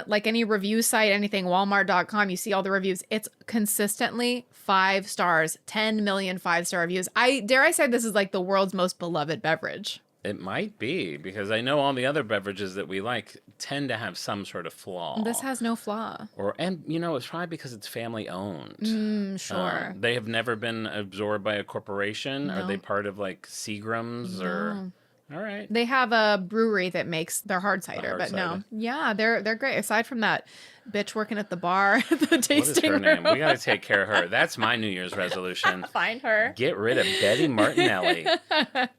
like any review site, anything, Walmart.com, you see all the reviews. It's consistently 5 stars, 10 million 5-star reviews. Dare I say this is like the world's most beloved beverage. It might be, because I know all the other beverages that we like tend to have some sort of flaw. This has no flaw. And it's probably because it's family owned. Sure. They have never been absorbed by a corporation. No. Are they part of like Seagram's or? All right. They have a brewery that makes their hard cider, but no. Yeah, they're great. Aside from that bitch working at the bar, the tasting What is her room. name? We got to take care of her. That's my New Year's resolution. Find her. Get rid of Betty Martinelli.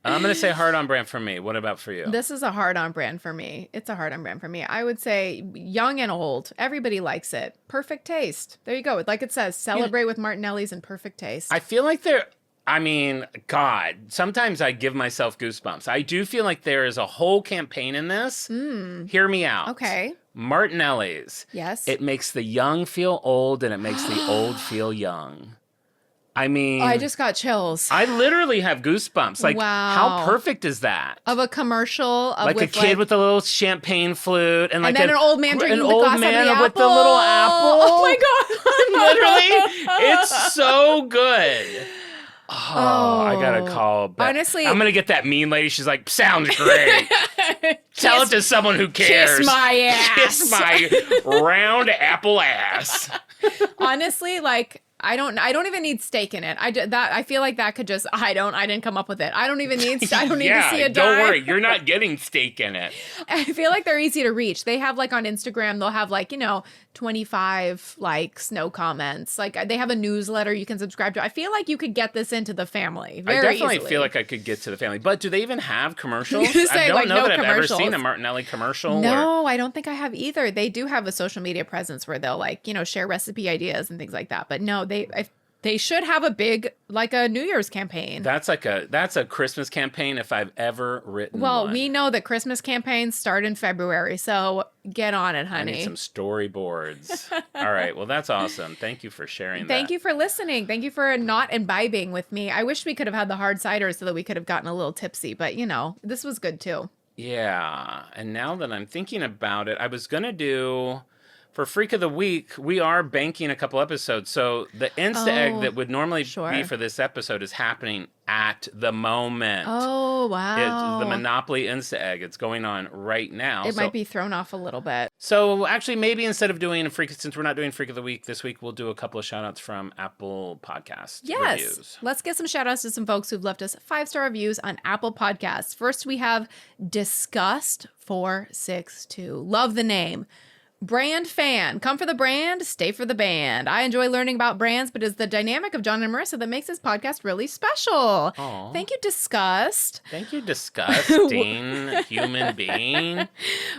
I'm going to say hard on brand for me. What about for you? This is a hard on brand for me. It's a hard on brand for me. I would say young and old. Everybody likes it. Perfect taste. There you go. Like it says, celebrate with Martinelli's and perfect taste. I feel like God, sometimes I give myself goosebumps. I do feel like there is a whole campaign in this. Hear me out. Okay. Martinelli's. Yes. It makes the young feel old and it makes the old feel young. I mean, I just got chills. I literally have goosebumps. Like, Wow. how perfect is that? Of a commercial. Like a kid with a little champagne flute and like then an old man drinking the glass out of the with the apple. little apple. Oh my God. Literally, it's so good. Oh, I gotta call. Honestly, I'm gonna get that mean lady. She's like, sounds great. Tell it to someone who cares. Kiss my ass. Kiss my round apple ass. Honestly, like I don't even need steak in it. I feel like that could just I didn't come up with it. I don't even need to see a dime. Don't worry, you're not getting steak in it. I feel like they're easy to reach. They have like on Instagram, they'll have like, 25 likes, no comments. Like they have a newsletter you can subscribe to. I feel like you could get this into the family very I definitely easily. feel like I could get to the family. But do they even have commercials? Say, I don't like, know no that I've ever commercials. seen a Martinelli commercial. No, I don't think I have either. They do have a social media presence where they'll like, share recipe ideas and things like that. But no, They should have a big, like a New Year's campaign. That's a Christmas campaign if I've ever written Well, one. we know that Christmas campaigns start in February, so get on it, I honey. need some storyboards. All right. Well, that's awesome. Thank you for sharing that. Thank you for listening. Thank you for not imbibing with me. I wish we could have had the hard cider so that we could have gotten a little tipsy, but this was good too. Yeah. And now that I'm thinking about it, I was going to do, for Freak of the Week, we are banking a couple episodes. So the Insta egg that would normally be for this episode is happening at the moment. Oh, wow. It's the Monopoly Insta egg. It's going on right now. It might be thrown off a little bit. So actually, maybe instead of doing since we're not doing Freak of the Week this week, we'll do a couple of shout outs from Apple Podcast reviews. Let's get some shout outs to some folks who've left us 5-star reviews on Apple Podcasts. First, we have Disgust462. Love the name. Brand fan. Come for the brand, stay for the band. I enjoy learning about brands, but it's the dynamic of John and Marissa that makes this podcast really special. Aww. Thank you, Disgust. Thank you, disgusting human being.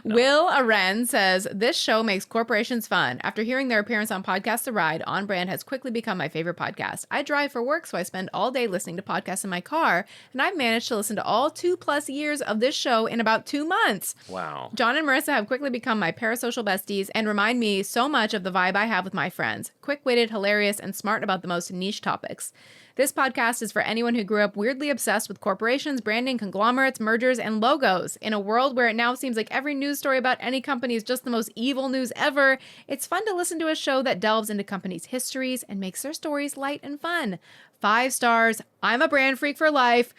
No. Will Aren says, this show makes corporations fun. After hearing their appearance on Podcast The Ride, On Brand has quickly become my favorite podcast. I drive for work, so I spend all day listening to podcasts in my car, and I've managed to listen to all 2+ years of this show in about 2 months. Wow. John and Marissa have quickly become my parasocial besties and remind me so much of the vibe I have with my friends. Quick-witted, hilarious, and smart about the most niche topics. This podcast is for anyone who grew up weirdly obsessed with corporations, branding, conglomerates, mergers, and logos. In a world where it now seems like every news story about any company is just the most evil news ever, it's fun to listen to a show that delves into companies' histories and makes their stories light and fun. 5 stars. I'm a brand freak for life.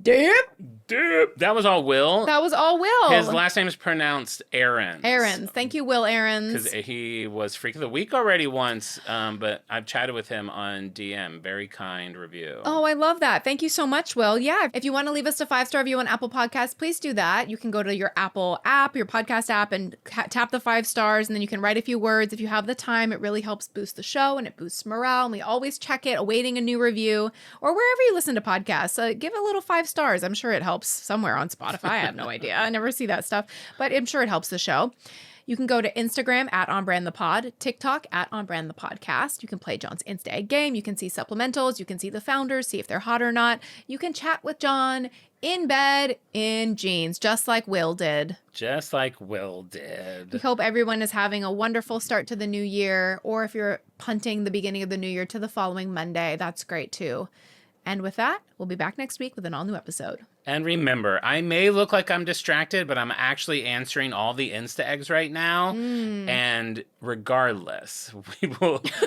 Dip. That was all Will. That was all Will. His last name is pronounced Aarons. Aarons. Thank you, Will Aarons. Because he was Freak of the Week already once, but I've chatted with him on DM. Very kind review. Oh, I love that. Thank you so much, Will. Yeah, if you want to leave us a 5-star review on Apple Podcasts, please do that. You can go to your Apple app, your podcast app, and tap the 5 stars, and then you can write a few words. If you have the time, it really helps boost the show, and it boosts morale, and we always check it, awaiting a new review, or wherever you listen to podcasts. Give a little 5 stars. I'm sure it helps somewhere on Spotify. I have no idea. I never see that stuff, but I'm sure it helps the show. You can go to Instagram at OnBrandThePod, TikTok at OnBrandThePodcast. You can play John's Insta Egg game. You can see supplementals. You can see the founders, see if they're hot or not. You can chat with John in bed in jeans, just like Will did. Just like Will did. We hope everyone is having a wonderful start to the new year, or if you're punting the beginning of the new year to the following Monday, that's great too. And with that, we'll be back next week with an all-new episode. And remember, I may look like I'm distracted, but I'm actually answering all the Insta eggs right now. And regardless,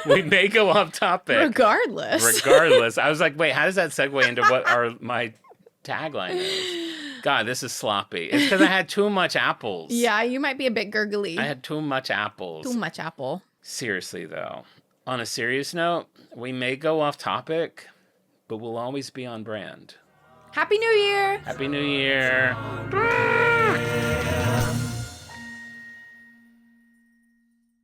we may go off topic. Regardless. I was like, wait, how does that segue into what my tagline is? God, this is sloppy. It's because I had too much apples. Yeah, you might be a bit gurgly. I had too much apples. Too much apple. Seriously, though, on a serious note, we may go off topic, but we'll always be on brand. Happy New Year! Happy New Year!